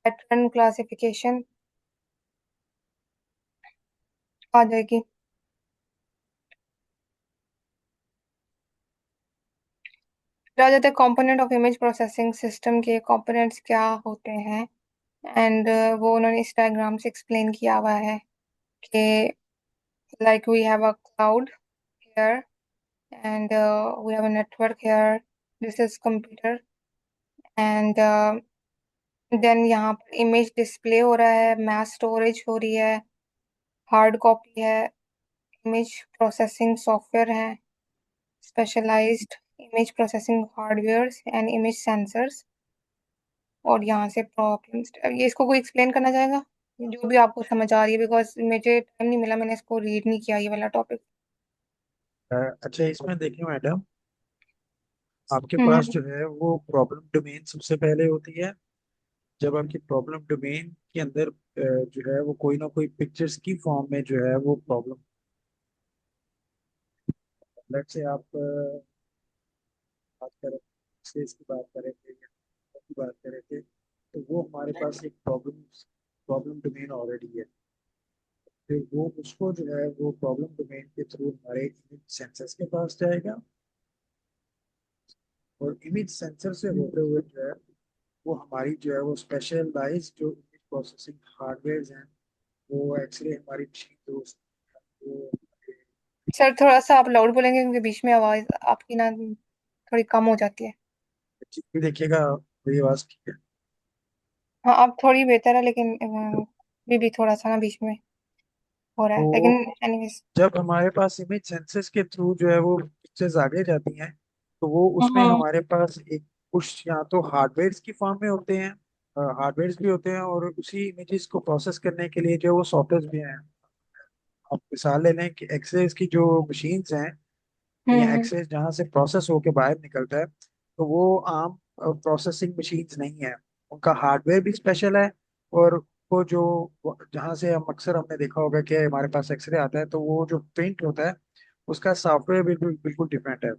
पैटर्न क्लासिफिकेशन आ जाएगी। फिर आ जाता है component of image processing system के कंपोनेंट्स क्या होते हैं। एंड वो उन्होंने इस डायग्राम से एक्सप्लेन किया हुआ है कि like we have a cloud here and we have a network here, this is computer and then यहाँ पर इमेज डिस्प्ले हो रहा है, मैस स्टोरेज हो रही है, हार्ड कॉपी है, इमेज प्रोसेसिंग सॉफ्टवेयर है, specialised image processing hardware and image sensors. और यहाँ से प्रॉब्लम्स, ये इसको कोई एक्सप्लेन करना चाहेगा जो भी आपको समझ आ रही है, बिकॉज मुझे टाइम नहीं मिला, मैंने इसको रीड नहीं किया ये वाला टॉपिक। अच्छा, इसमें देखिए मैडम, आपके पास हम्म। जो है वो प्रॉब्लम डोमेन सबसे पहले होती है। जब आपकी प्रॉब्लम डोमेन के अंदर जो है वो कोई ना कोई पिक्चर्स की फॉर्म में जो है वो प्रॉब्लम, लेट से आप बात करें, स्पेस की बात करें थे या की बात करें थे, तो वो हमारे पास एक प्रॉब्लम प्रॉब्लम डोमेन ऑलरेडी है। फिर वो उसको जो है वो प्रॉब्लम डोमेन के थ्रू हमारे इमेज सेंसर्स के पास जाएगा, और इमेज सेंसर से होते हुए जो है वो हमारी जो है वो स्पेशलाइज जो इमेज प्रोसेसिंग हार्डवेयर हैं, वो एक्सरे हमारी मशीन दोस्त वो सर थोड़ा सा आप लाउड बोलेंगे क्योंकि बीच में आवाज आपकी ना थोड़ी कम हो जाती है। भी देखिएगा, मेरी आवाज ठीक है। हाँ अब थोड़ी बेहतर है, लेकिन भी थोड़ा सा ना बीच में हो रहा है, तो लेकिन एनीवेज। जब हमारे पास इमेज सेंसर्स के थ्रू जो है वो पिक्चर्स आगे जाती हैं, तो वो उसमें हम्म। हमारे पास एक कुछ या तो हार्डवेयर की फॉर्म में होते हैं, हार्डवेयर भी होते हैं, और उसी इमेजेस को प्रोसेस करने के लिए जो वो सॉफ्टवेयर भी हैं। आप मिसाल ले लें कि एक्सरेज की जो मशीन्स हैं, या हम्म। एक्सरेज जहाँ से प्रोसेस होके बाहर निकलता है, तो वो आम प्रोसेसिंग मशीन्स नहीं है। उनका हार्डवेयर भी स्पेशल है, और वो जो जहाँ से हम अक्सर हमने देखा होगा कि हमारे पास एक्सरे आता है, तो वो जो प्रिंट होता है उसका सॉफ्टवेयर बिल्कुल बिल्कुल डिफरेंट है।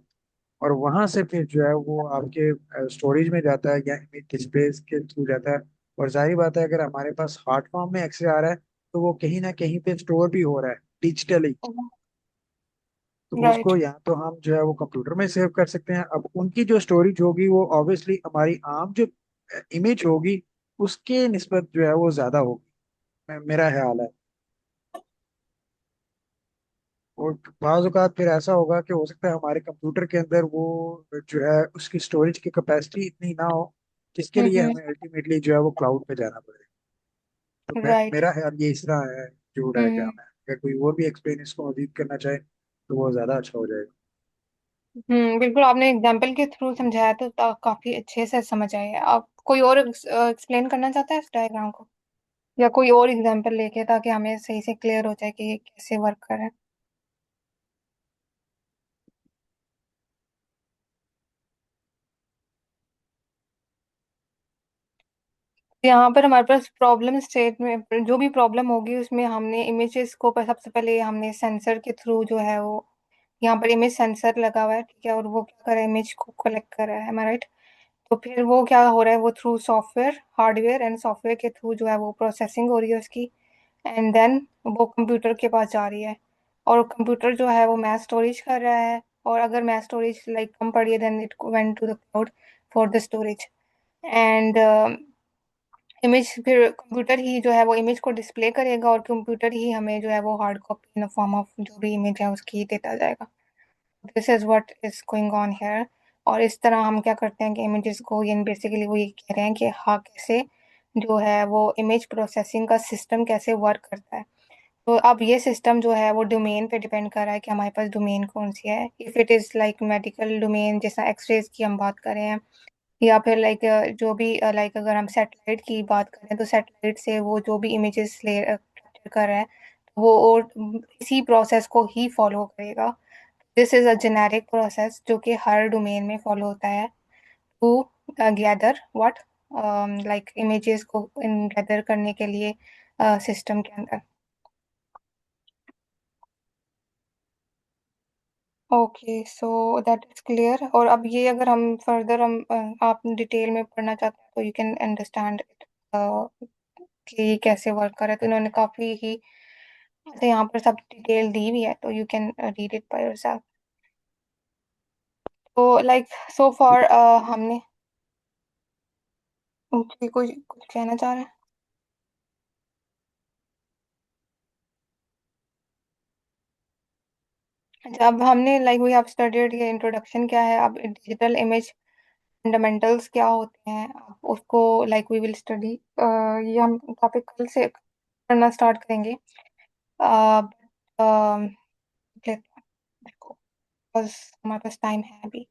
और वहां से फिर जो है वो आपके स्टोरेज में जाता है या इमेज डिस्प्ले के थ्रू जाता है। और जाहिर बात है, अगर हमारे पास हार्ड फॉर्म में एक्सरे आ रहा है, तो वो कहीं ना कहीं पे स्टोर भी हो रहा है डिजिटली। तो राइट। उसको या तो हम जो है वो कंप्यूटर में सेव कर सकते हैं। अब उनकी जो स्टोरेज होगी वो ऑब्वियसली हमारी आम जो इमेज होगी उसके निस्बत जो है वो ज्यादा होगी, मेरा ख्याल है। और बाज़ औक़ात फिर ऐसा होगा कि हो सकता है हमारे कंप्यूटर के अंदर वो जो है उसकी स्टोरेज की कैपेसिटी इतनी ना हो, जिसके लिए हम्म। हमें अल्टीमेटली जो है वो क्लाउड पे जाना पड़े। तो राइट। मेरा ख्याल ये इस तरह है जो हम्म। डायग्राम है। अगर कोई और भी एक्सप्लेन इसको मजीद करना चाहे तो वो ज्यादा अच्छा हो जाएगा। बिल्कुल आपने एग्जाम्पल के थ्रू समझाया तो काफी अच्छे से समझ आया। आप कोई और एक्सप्लेन करना चाहता है इस डायग्राम को, या कोई और एग्जाम्पल लेके, ताकि हमें सही से क्लियर हो जाए कि ये कैसे वर्क कर रहा है। यहाँ पर हमारे पास प्रॉब्लम स्टेट में जो भी प्रॉब्लम होगी उसमें हमने इमेजेस को सबसे पहले हमने सेंसर के थ्रू जो है वो, यहाँ पर इमेज सेंसर लगा हुआ है, ठीक है, और वो क्या कर रहा है, इमेज को कलेक्ट कर रहा है, am I right? तो फिर वो क्या हो रहा है, वो through software, hardware and software के थ्रू जो है वो प्रोसेसिंग हो रही है उसकी, एंड देन वो कंप्यूटर के पास जा रही है, और कंप्यूटर जो है वो मैथ स्टोरेज कर रहा है, और अगर मैथ स्टोरेज लाइक कम पड़ी है then it went to the cloud for the storage, and image फिर कंप्यूटर ही जो है वो इमेज को डिस्प्ले करेगा, और कंप्यूटर ही हमें जो है वो hard copy in the form of जो भी इमेज है उसकी देता जाएगा। This is what is going on here. और इस तरह हम क्या करते हैं कि इमेजेस को, यानी बेसिकली वो ये कह रहे हैं कि हाँ कैसे जो है वो इमेज प्रोसेसिंग का सिस्टम कैसे वर्क करता है। तो अब ये सिस्टम जो है वो डोमेन पे डिपेंड कर रहा है कि हमारे पास डोमेन कौन सी है। If it is like medical domain, जैसा एक्सरेज की हम बात कर रहे हैं, या फिर लाइक जो भी लाइक अगर हम सैटेलाइट की बात करें तो सैटेलाइट से वो जो भी इमेजेस ले कैप्चर कर रहा है वो और इसी प्रोसेस को ही फॉलो करेगा। This is a generic process जो कि हर डोमेन में फॉलो होता है to gather what, like images को इन गैदर करने के लिए सिस्टम के अंदर। Okay so that is clear. और अब ये अगर हम फर्दर हम आप डिटेल में पढ़ना चाहते हैं तो यू कैन अंडरस्टैंड इट कि ये कैसे वर्क कर रहा है। तो इन्होंने काफी ही ऐसे यहाँ पर सब डिटेल दी हुई है, तो you can read it by yourself. तो लाइक सो फॉर हमने जी कुछ कुछ कहना चाह रहे हैं। अच्छा, अब हमने लाइक वी हैव स्टडीड, ये इंट्रोडक्शन क्या है, अब डिजिटल इमेज फंडामेंटल्स क्या होते हैं, अब उसको लाइक वी विल स्टडी, ये हम टॉपिक कल से पढ़ना स्टार्ट करेंगे। लेते हैं, देखो, बस हमारे पास टाइम है अभी।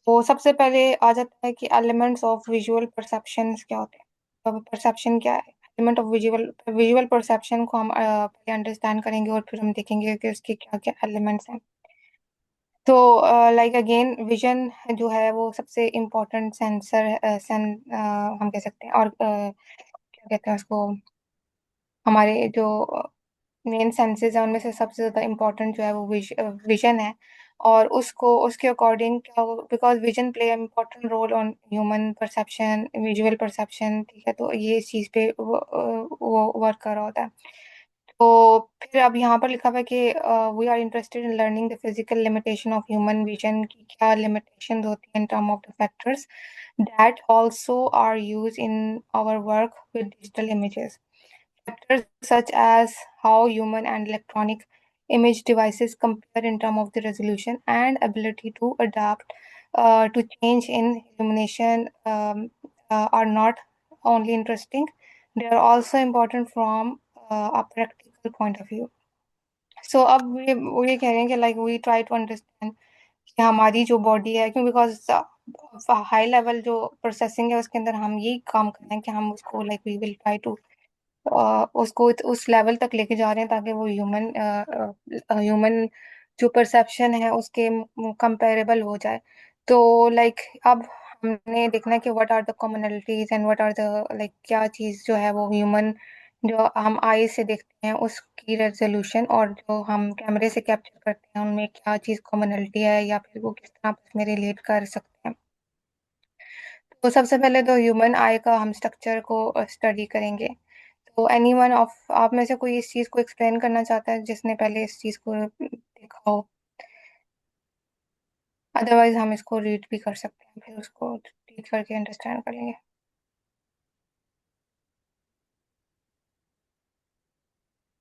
तो सबसे पहले आ जाता है कि एलिमेंट्स ऑफ विजुअल परसेप्शंस क्या होते हैं। तो परसेप्शन क्या है? Element of visual visual perception को हम पहले अंडरस्टैंड करेंगे और फिर हम देखेंगे कि उसके क्या क्या एलिमेंट्स हैं। तो लाइक अगेन विजन जो है वो सबसे इम्पोर्टेंट सेंसर हम कह सकते हैं। और क्या कहते हैं उसको, हमारे जो मेन सेंसेस है उनमें से सबसे ज़्यादा इम्पोर्टेंट जो है वो विजन है। और उसको उसके अकॉर्डिंग क्या, because vision play important roll on human perception, visual perception, ठीक है। तो ये इस चीज़ पे वो वर्क कर रहा होता है। तो फिर अब यहाँ पर लिखा हुआ है कि we are interested in learning the physical limitation of human vision की क्या लिमिटेशन होती है in term of the factors that also are use in our work with digital images. Factors such as how human and electronic image devices compare in terms of the resolution and ability to adapt to change in illumination are not only interesting, they are also important from a practical point of view. So अब वो ये कह रहे हैं कि like we try to understand कि हमारी जो बॉडी है, क्यों, बिकॉज हाई लेवल जो प्रोसेसिंग है उसके अंदर हम यही काम कर रहे हैं कि हम उसको like we will try to उसको उस लेवल तक लेके जा रहे हैं ताकि वो ह्यूमन जो परसेप्शन है उसके कंपेरेबल हो जाए। तो लाइक अब हमने देखना है कि what are the commonalities and what are the like क्या चीज़ जो है वो ह्यूमन जो हम आई से देखते हैं उसकी रेजोल्यूशन और जो हम कैमरे से कैप्चर करते हैं उनमें क्या चीज़ कॉमनलिटी है या फिर वो किस तरह आपस में रिलेट कर सकते हैं। तो सबसे पहले तो ह्यूमन आई का हम स्ट्रक्चर को स्टडी करेंगे। तो एनीवन ऑफ आप में से कोई इस चीज़ को एक्सप्लेन करना चाहता है जिसने पहले इस चीज़ को देखा हो? अदरवाइज हम इसको रीड भी कर सकते हैं, फिर उसको रीड करके अंडरस्टैंड कर लेंगे।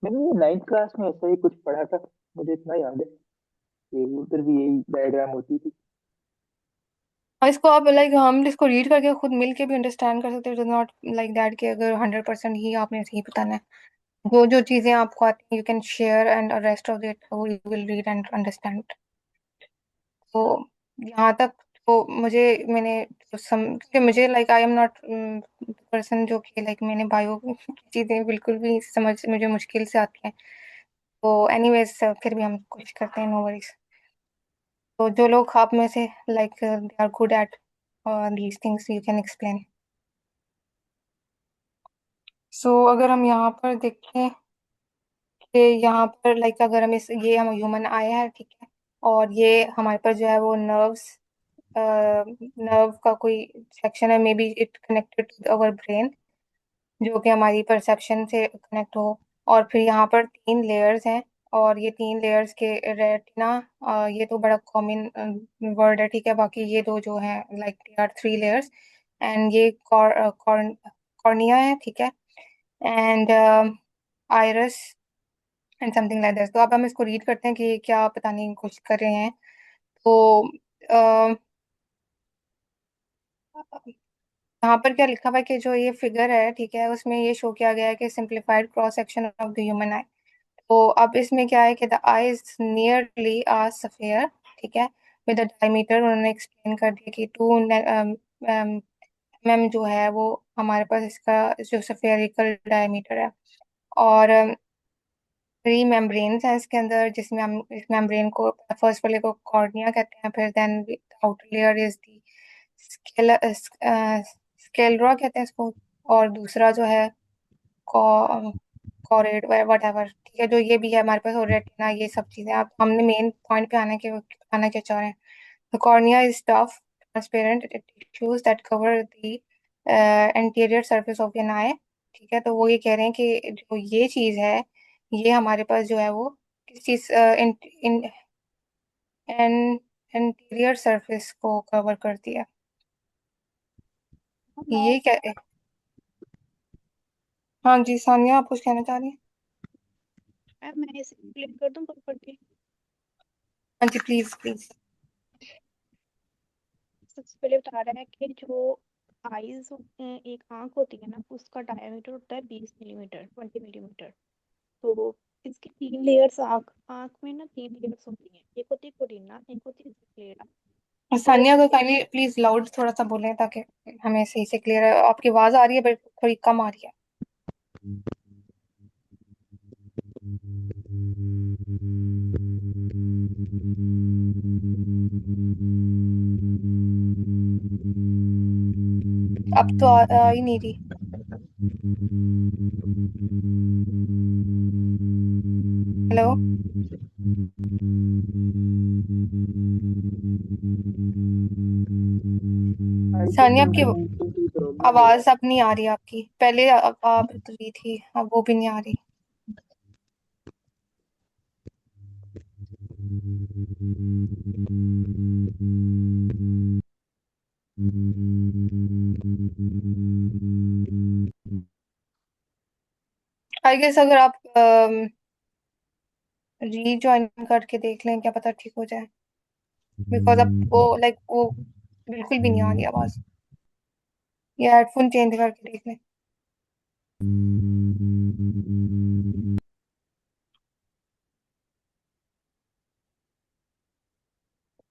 मैंने ये 9th क्लास में ऐसा ही कुछ पढ़ा था, मुझे इतना याद है कि उधर भी यही डायग्राम होती थी। और इसको आप लाइक हम इसको रीड करके खुद मिल के भी अंडरस्टैंड कर सकते हैं। नॉट लाइक दैट कि अगर 100% ही आपने सही बताना है। जो जो चीज़ें आपको आती हैं you can share and rest of it we will read and understand. तो यहाँ तक तो मुझे मैंने क्योंकि मुझे like I am not person जो कि लाइक मैंने बायो की चीज़ें बिल्कुल भी समझ मुझे मुश्किल से आती हैं। तो एनीवेज फिर भी हम कोशिश करते हैं, नो वरीज। तो जो लोग आप में से like they are good at these things you can explain. So अगर हम यहाँ पर देखें कि यहाँ पर लाइक अगर हम इस ये हम ह्यूमन आए हैं, ठीक है। और ये हमारे पास जो है वो नर्व का कोई सेक्शन है, maybe it connected to our brain, जो कि हमारी परसेप्शन से कनेक्ट हो। और फिर यहाँ पर 3 लेयर्स हैं और ये 3 लेयर्स के रेटिना, ये तो बड़ा कॉमन वर्ड है, ठीक है। बाकी ये दो जो हैं like they are 3 layers and ये कॉर्निया है, ठीक है। And iris and something like that. तो अब हम इसको रीड करते हैं कि क्या बताने की कोशिश कर रहे हैं। तो यहाँ पर क्या लिखा हुआ है कि जो ये फिगर है, ठीक है, उसमें ये शो किया गया है कि simplified cross section of the human eye. तो अब इसमें क्या है कि the eye is nearly a sphere, ठीक है, विद डायमीटर उन्होंने एक्सप्लेन कर दिया कि 2 mm जो है वो हमारे पास इसका जो सफेरिकल डायमीटर है। और 3 मेम्ब्रेन्स हैं इसके अंदर, जिसमें हम इस मेम्ब्रेन को फर्स्ट वाले को कॉर्निया कहते हैं, फिर then outer layer is the sclera कहते हैं इसको, और दूसरा जो है कॉरेड वट एवर, ठीक है, जो ये भी है हमारे पास, और रेटिना, ये सब चीज़ें। आप हमने मेन पॉइंट पे आना क्या चाह रहे हैं। The cornea is tough transparent tissues that cover the anterior surface of an eye, ठीक है। तो वो ये कह रहे हैं कि जो ये चीज़ है ये हमारे पास जो है वो किस चीज़ एंटीरियर सरफेस को कवर करती है। ये क्या है? हाँ जी सानिया, आप कुछ कहना चाह रही हैं? यार मैं इसे क्लिक कर दूं पढ़ के। हाँ जी, प्लीज प्लीज। सबसे पहले बता रहा है कि जो आईज एक आंख होती है ना, उसका डायमीटर होता है 20 मिलीमीटर, 20 मिलीमीटर। तो इसकी 3 लेयर्स, आंख आंख में ना 3 लेयर्स होती हैं। एक होती है कोटिना, एक होती है स्क्लेरा, सानिया अगर काइंडली प्लीज लाउड थोड़ा सा बोलें ताकि हमें सही से क्लियर है। आपकी आवाज आ रही है बट थोड़ी कम आ रही है। अब तो आ ही नहीं रही। हेलो। आई थिंक सानिया आपकी कनेक्शन की प्रॉब्लम है। आवाज अब नहीं आ रही आपकी। पहले आ रही थी, अब वो भी नहीं आ रही। आई गेस अगर आप रीज्वाइन करके देख लें, क्या पता ठीक हो जाए। बिकॉज अब वो बिल्कुल भी नहीं आ रही आवाज। या हेडफोन चेंज करके देख लें।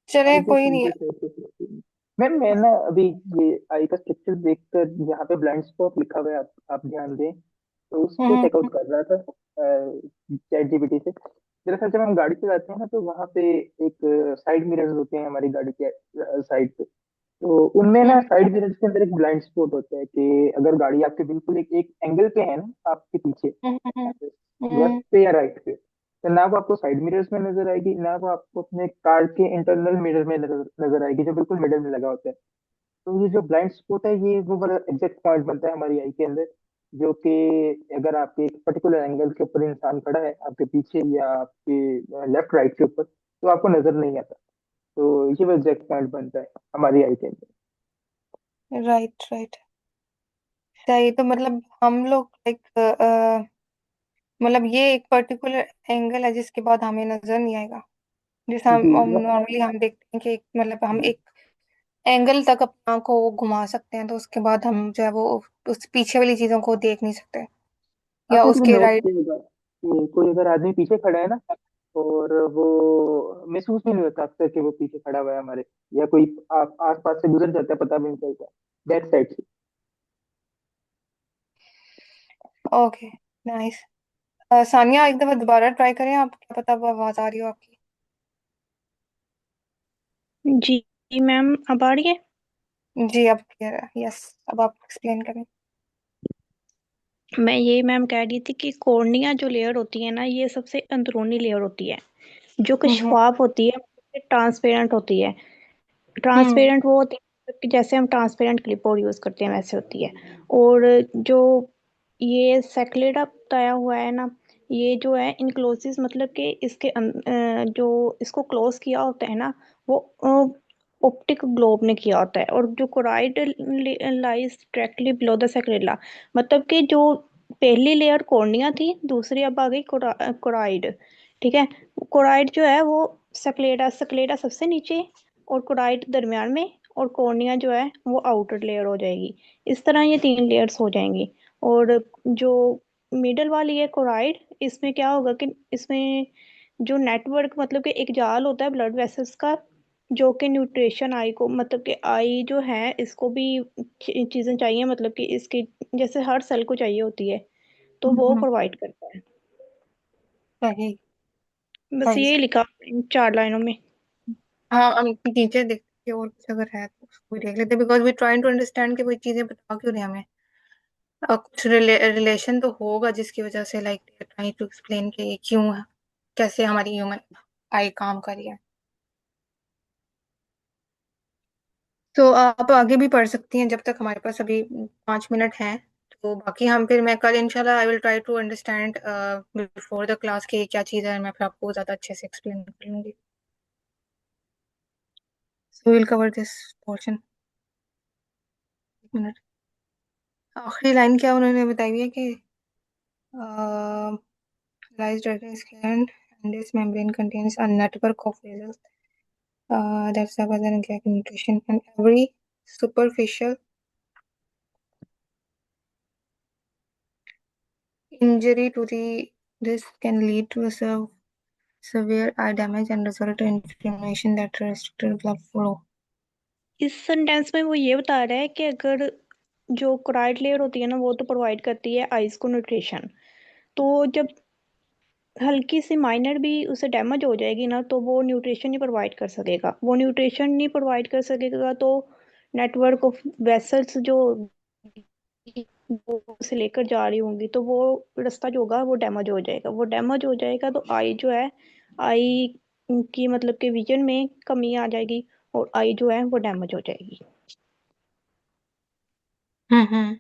आई चले गेस कोई नहीं। उनके साथ मैम, मैं ना अभी ये आई का स्ट्रक्चर देखकर यहाँ पे ब्लाइंड स्पॉट लिखा हुआ है, आप ध्यान दें, तो उसको हम्म। चेकआउट कर रहा था चैट जीपीटी से। दरअसल जब हम गाड़ी चलाते हैं ना, तो वहाँ पे एक साइड मिरर्स होते हैं हमारी गाड़ी के साइड पे। तो उनमें ना साइड मिरर्स के अंदर एक ब्लाइंड स्पॉट होता है कि अगर गाड़ी आपके बिल्कुल एक एक एंगल पे है ना, आपके पीछे हम्म। हम्म। लेफ्ट हम्म। पे या राइट पे, तो ना वो आपको साइड मिरर्स में नजर आएगी, ना वो आपको अपने कार के इंटरनल मिरर में नजर आएगी जो बिल्कुल मिडल में लगा होता है। तो ये जो ब्लाइंड स्पॉट है, ये वो बड़ा एग्जैक्ट पॉइंट बनता है हमारी आई के अंदर, जो कि अगर आपके एक पर्टिकुलर एंगल के ऊपर इंसान खड़ा है आपके पीछे या आपके लेफ्ट राइट के ऊपर, तो आपको नजर नहीं आता। तो ये वो एग्जैक्ट पॉइंट बनता है हमारी आई के अंदर। Right right. सही। तो मतलब हम लोग मतलब ये एक पर्टिकुलर एंगल है जिसके बाद हमें नजर नहीं आएगा। जैसे हम जी नॉर्मली हम देखते हैं कि मतलब हम एक एंगल तक अपना आंख को घुमा सकते हैं, तो उसके बाद हम जो है वो उस पीछे वाली चीजों को देख नहीं सकते। या आपने कभी उसके नोट राइट। किया होगा कि कोई अगर आदमी पीछे खड़ा है ना, और वो महसूस भी नहीं होता अक्सर कि वो पीछे खड़ा हुआ है हमारे, या कोई आप आस पास से गुजर जाता है पता भी नहीं चलता बैक साइड से। ओके। नाइस। सानिया एक दफा दोबारा ट्राई करें आप, क्या पता वो आवाज आ रही हो आपकी। जी मैम, अब आ रही है। जी अब क्लियर है। यस। अब आप एक्सप्लेन करें। मैं ये मैम कह रही थी कि कॉर्निया जो लेयर होती है ना, ये सबसे अंदरूनी लेयर होती है। जो कि हम्म। शफाफ होती है, ट्रांसपेरेंट होती है। हम्म। ट्रांसपेरेंट वो होती है कि जैसे हम ट्रांसपेरेंट क्लिपबोर्ड यूज करते हैं वैसे होती है। और जो ये सेक्लेटा बताया हुआ है ना, ये जो है इनक्लोसिस, मतलब कि जो इसको क्लोज किया होता है ना, वो ऑप्टिक ग्लोब ने किया होता है। और जो choroid lies directly below the sclera, मतलब कि जो पहली लेयर कॉर्निया थी, दूसरी अब आ गई कोराइड। ठीक है। कोराइड जो है वो सक्लेटा सक्लेटा सबसे नीचे, और कोराइड दरमियान में, और कॉर्निया जो है वो आउटर लेयर हो जाएगी। इस तरह ये तीन लेयर्स हो जाएंगी। और जो मिडल वाली है कोराइड, इसमें क्या होगा कि इसमें जो नेटवर्क, मतलब कि एक जाल होता है ब्लड वेसल्स का, जो कि न्यूट्रिशन आई को, मतलब कि आई जो है इसको भी चीजें चाहिए, मतलब कि इसकी जैसे हर सेल को चाहिए होती है, तो वो हम्म। प्रोवाइड करता है। सही। बस सही ये सही। लिखा इन 4 लाइनों में। हाँ हम नीचे देखते हैं और कुछ अगर है तो उसको भी देख लेते हैं, because we trying to understand कि वो चीजें बता क्यों रहे हैं हमें। कुछ रिलेशन तो होगा जिसकी वजह से ट्राइंग टू एक्सप्लेन कि ये क्यों है, कैसे हमारी ह्यूमन आई काम कर रही है। तो आप आगे भी पढ़ सकती हैं जब तक हमारे पास अभी 5 मिनट हैं। तो बाकी हम फिर मैं कल इंशाल्लाह I will try to understand before the class की क्या चीज़ है, मैं फिर आपको ज़्यादा अच्छे से एक्सप्लेन कर लूंगी। So will cover this portion. एक मिनट। आखिरी लाइन क्या उन्होंने बताई हुई है कि lies directly in skin, and this membrane contains a network of vessels that serve as an nutrition, and every superficial injury to the this can lead to a severe eye damage and result in inflammation that restricted blood flow. इस sentence में वो ये बता रहा है कि अगर जो कोराइड लेयर होती है ना वो तो प्रोवाइड करती है आइस को न्यूट्रिशन। तो जब हल्की सी माइनर भी उसे डैमेज हो जाएगी ना तो वो न्यूट्रिशन नहीं प्रोवाइड कर सकेगा। वो न्यूट्रिशन नहीं प्रोवाइड कर सकेगा तो नेटवर्क ऑफ वेसल्स जो वो उसे लेकर जा रही होंगी तो वो रास्ता जो होगा वो डैमेज हो जाएगा। वो डैमेज हो जाएगा तो आई जो है, आई की मतलब के विजन में कमी आ जाएगी और आई जो है वो डैमेज हो जाएगी। हम्म।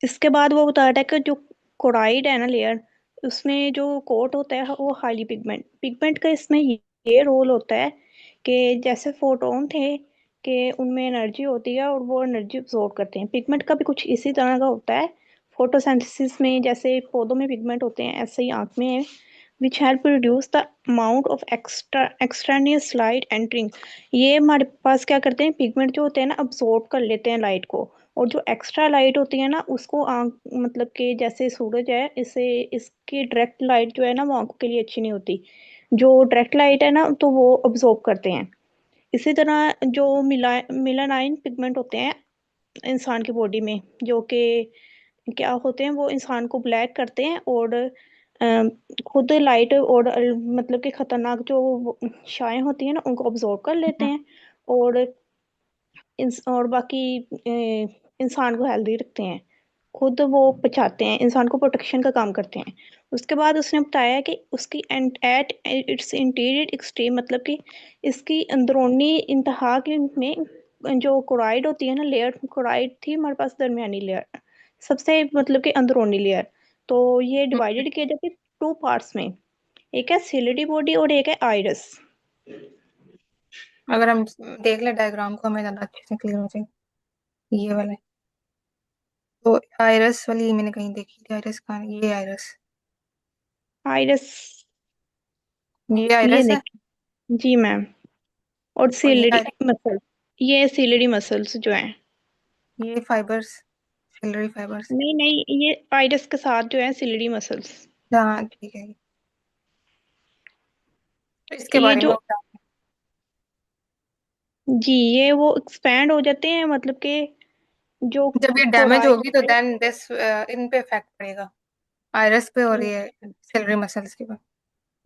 इसके बाद वो बता रहा है कि जो कोराइड है ना लेयर, उसमें जो कोट होता है वो हाईली पिगमेंट पिगमेंट का इसमें ये रोल होता है कि जैसे फोटोन थे कि उनमें एनर्जी होती है और वो एनर्जी अब्सॉर्ब करते हैं। पिगमेंट का भी कुछ इसी तरह का होता है। फोटोसिंथेसिस में जैसे पौधों में पिगमेंट होते हैं ऐसे ही आंख में है, which help reduce the amount of extraneous light entering। ये हमारे पास क्या करते हैं, पिगमेंट जो होते हैं ना अब्सॉर्ब कर लेते हैं लाइट को, और जो एक्स्ट्रा लाइट होती है ना उसको आंख मतलब कि जैसे सूरज है इसे इसकी डायरेक्ट लाइट जो है ना वो आंखों के लिए अच्छी नहीं होती। जो डायरेक्ट लाइट है ना तो वो अब्सॉर्ब करते हैं। इसी तरह जो मिलानाइन पिगमेंट होते हैं इंसान की बॉडी में, जो कि क्या होते हैं, वो इंसान को ब्लैक करते हैं और खुद लाइट और मतलब कि खतरनाक जो शाएं होती हैं ना उनको अब्सॉर्ब कर लेते हैं और और बाकी इंसान को हेल्दी रखते हैं। खुद वो बचाते हैं, इंसान को प्रोटेक्शन का काम करते हैं। उसके बाद उसने बताया कि उसकी एट इट्स इंटीरियर एक्सट्रीम मतलब कि इसकी अंदरूनी इंतहा के में जो कोराइड होती है ना लेयर, कोराइड थी हमारे पास दरमियानी लेयर, सबसे मतलब कि अंदरूनी लेयर। तो ये डिवाइडेड किया जाता है टू पार्ट्स में, एक है सिलिडी बॉडी और एक है आइरस। अगर हम देख ले डायग्राम को हमें ज्यादा अच्छे से क्लियर हो जाए। ये वाला है। तो आयरस वाली मैंने कहीं देखी थी, आयरस कहाँ, ये आयरस, आइरस ये ये आयरस है। देखिए जी मैम, और और ये सिलिडी मसल, ये सिलिडी मसल्स जो हैं। ये फाइबर्स, सिलरी फाइबर्स। नहीं नहीं, ये आइरस के साथ जो है सिलिडी मसल्स। हाँ ठीक है। तो इसके ये बारे में जो जी ये वो एक्सपैंड हो जाते हैं मतलब कि जो जब ये डैमेज कोराइड। होगी तो देन दिस इन पे इफेक्ट पड़ेगा, आयरस पे और ये सिलरी मसल्स के पे।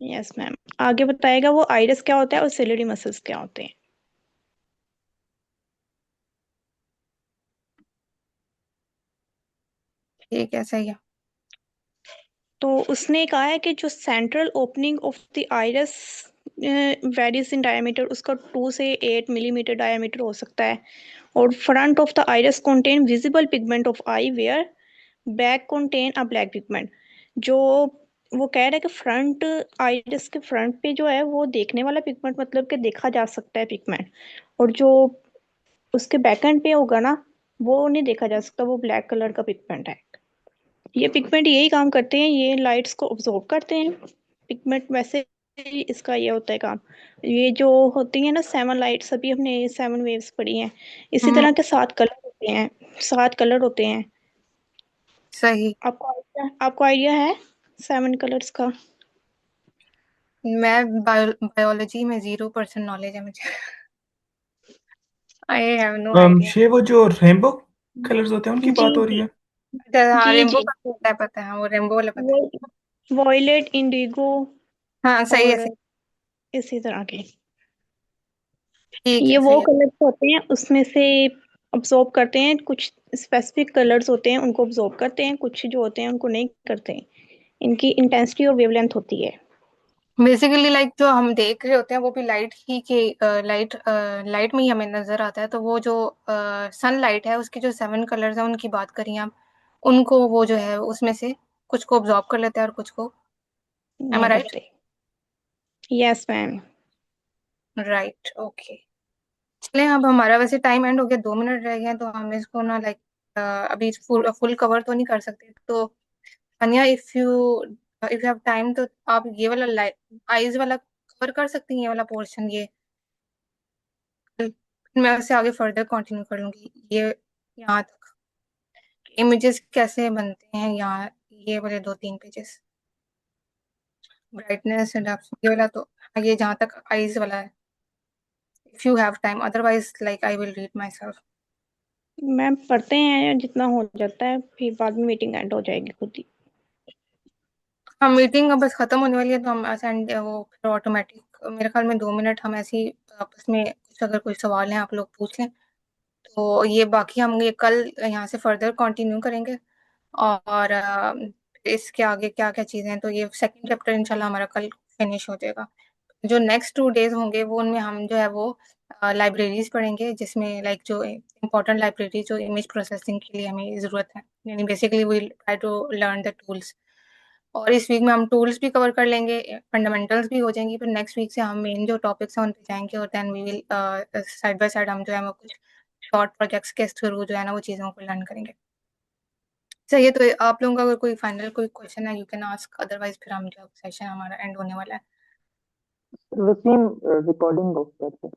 यस मैम, आगे बताएगा वो आइरस क्या होता है और सिलिडी मसल्स क्या होते हैं। ठीक है, सही है। तो उसने कहा है कि जो central opening of the iris varies in diameter, उसका 2 से 8 मिलीमीटर डायमीटर हो सकता है। और front of the iris contain visible pigment of eye where back contain a black pigment. जो वो कह रहा है कि फ्रंट आइरिस के फ्रंट पे जो है वो देखने वाला पिगमेंट मतलब कि देखा जा सकता है पिगमेंट, और जो उसके बैक एंड पे होगा ना वो नहीं देखा जा सकता, वो ब्लैक कलर का पिगमेंट है। ये पिगमेंट यही काम करते हैं, ये लाइट्स को ऑब्जॉर्ब करते हैं। पिगमेंट वैसे ही इसका ये होता है काम। ये जो होती है ना 7 लाइट्स, अभी हमने 7 वेव्स पढ़ी हैं, इसी हम्म, तरह के 7 कलर होते हैं, 7 कलर होते हैं। सही। आपको आइडिया है 7 कलर्स का? मैं बायोलॉजी में 0% नॉलेज है मुझे। I have no idea. ये वो जो रेनबो कलर्स होते हैं उनकी जी बात हो रही जी है। हाँ, जी रेनबो जी, का तो पता है, हाँ, वो रेनबो वाला पता वो वॉयलेट, इंडिगो है। हाँ सही है, और सही। इसी तरह के ठीक ये है, वो सही है। कलर्स होते हैं, उसमें से अब्सॉर्ब करते हैं। कुछ स्पेसिफिक कलर्स होते हैं उनको अब्सॉर्ब करते हैं, कुछ जो होते हैं उनको नहीं करते हैं। इनकी इंटेंसिटी और वेवलेंथ होती है। बेसिकली लाइक जो हम देख रहे होते हैं वो भी लाइट ही के लाइट लाइट में ही हमें नजर आता है। तो वो जो सन लाइट है उसके जो 7 कलर्स हैं उनकी बात करी आप, उनको वो जो है उसमें से कुछ को ऑब्जॉर्व कर लेते हैं और कुछ को, एम आई नहीं राइट? करते। Yes ma'am. Right, okay. चलें, अब हमारा वैसे टाइम एंड हो गया, 2 मिनट रह गए हैं, तो हम इसको ना लाइक अभी फुल फुल कवर तो नहीं कर सकते। तो अनिया, इफ यू हैव टाइम तो आप ये वाला आईज वाला कवर कर सकती हैं, ये वाला पोर्शन, ये फिर मैं उससे आगे फर्दर कंटिन्यू कर लूंगी। ये यहाँ तक इमेजेस कैसे बनते हैं, यहाँ ये वाले 2-3 पेजेस, ब्राइटनेस एंड ये वाला तो, ये जहाँ तक आईज वाला है, if you have time, otherwise like I will read myself. Ma'am पढ़ते हैं जितना हो जाता है, फिर बाद में मीटिंग एंड हो जाएगी खुद ही। हाँ, मीटिंग अब बस खत्म होने वाली है तो हम सेंड वो फिर ऑटोमेटिक मेरे ख्याल में 2 मिनट हम ऐसे ही आपस में कुछ अगर कोई सवाल हैं आप लोग पूछ लें, तो ये बाकी हम ये कल यहाँ से फर्दर कंटिन्यू करेंगे। और इसके आगे क्या-क्या चीज़ें हैं, तो ये सेकंड चैप्टर इंशाल्लाह हमारा कल फिनिश हो जाएगा। जो नेक्स्ट 2 डेज़ होंगे वो उनमें हम जो है वो लाइब्रेरीज़ पढ़ेंगे, जिसमें लाइक जो इम्पोर्टेंट लाइब्रेरी जो इमेज प्रोसेसिंग के लिए हमें ज़रूरत है, यानी basically we will try to learn the tools. और इस वीक में हम टूल्स भी कवर कर लेंगे, फंडामेंटल्स भी हो जाएंगी, फिर नेक्स्ट वीक से हम मेन जो टॉपिक्स हैं उन पे जाएंगे और then we will side by side हम जो है वो कुछ शॉर्ट प्रोजेक्ट्स के थ्रू जो है ना वो चीज़ों को लर्न करेंगे। सही है, तो आप लोगों का अगर कोई फाइनल कोई क्वेश्चन है यू कैन आस्क, अदरवाइज फिर हम जो सेशन हमारा एंड होने वाला है। वसीम रिकॉर्डिंग ऑफ करते हैं।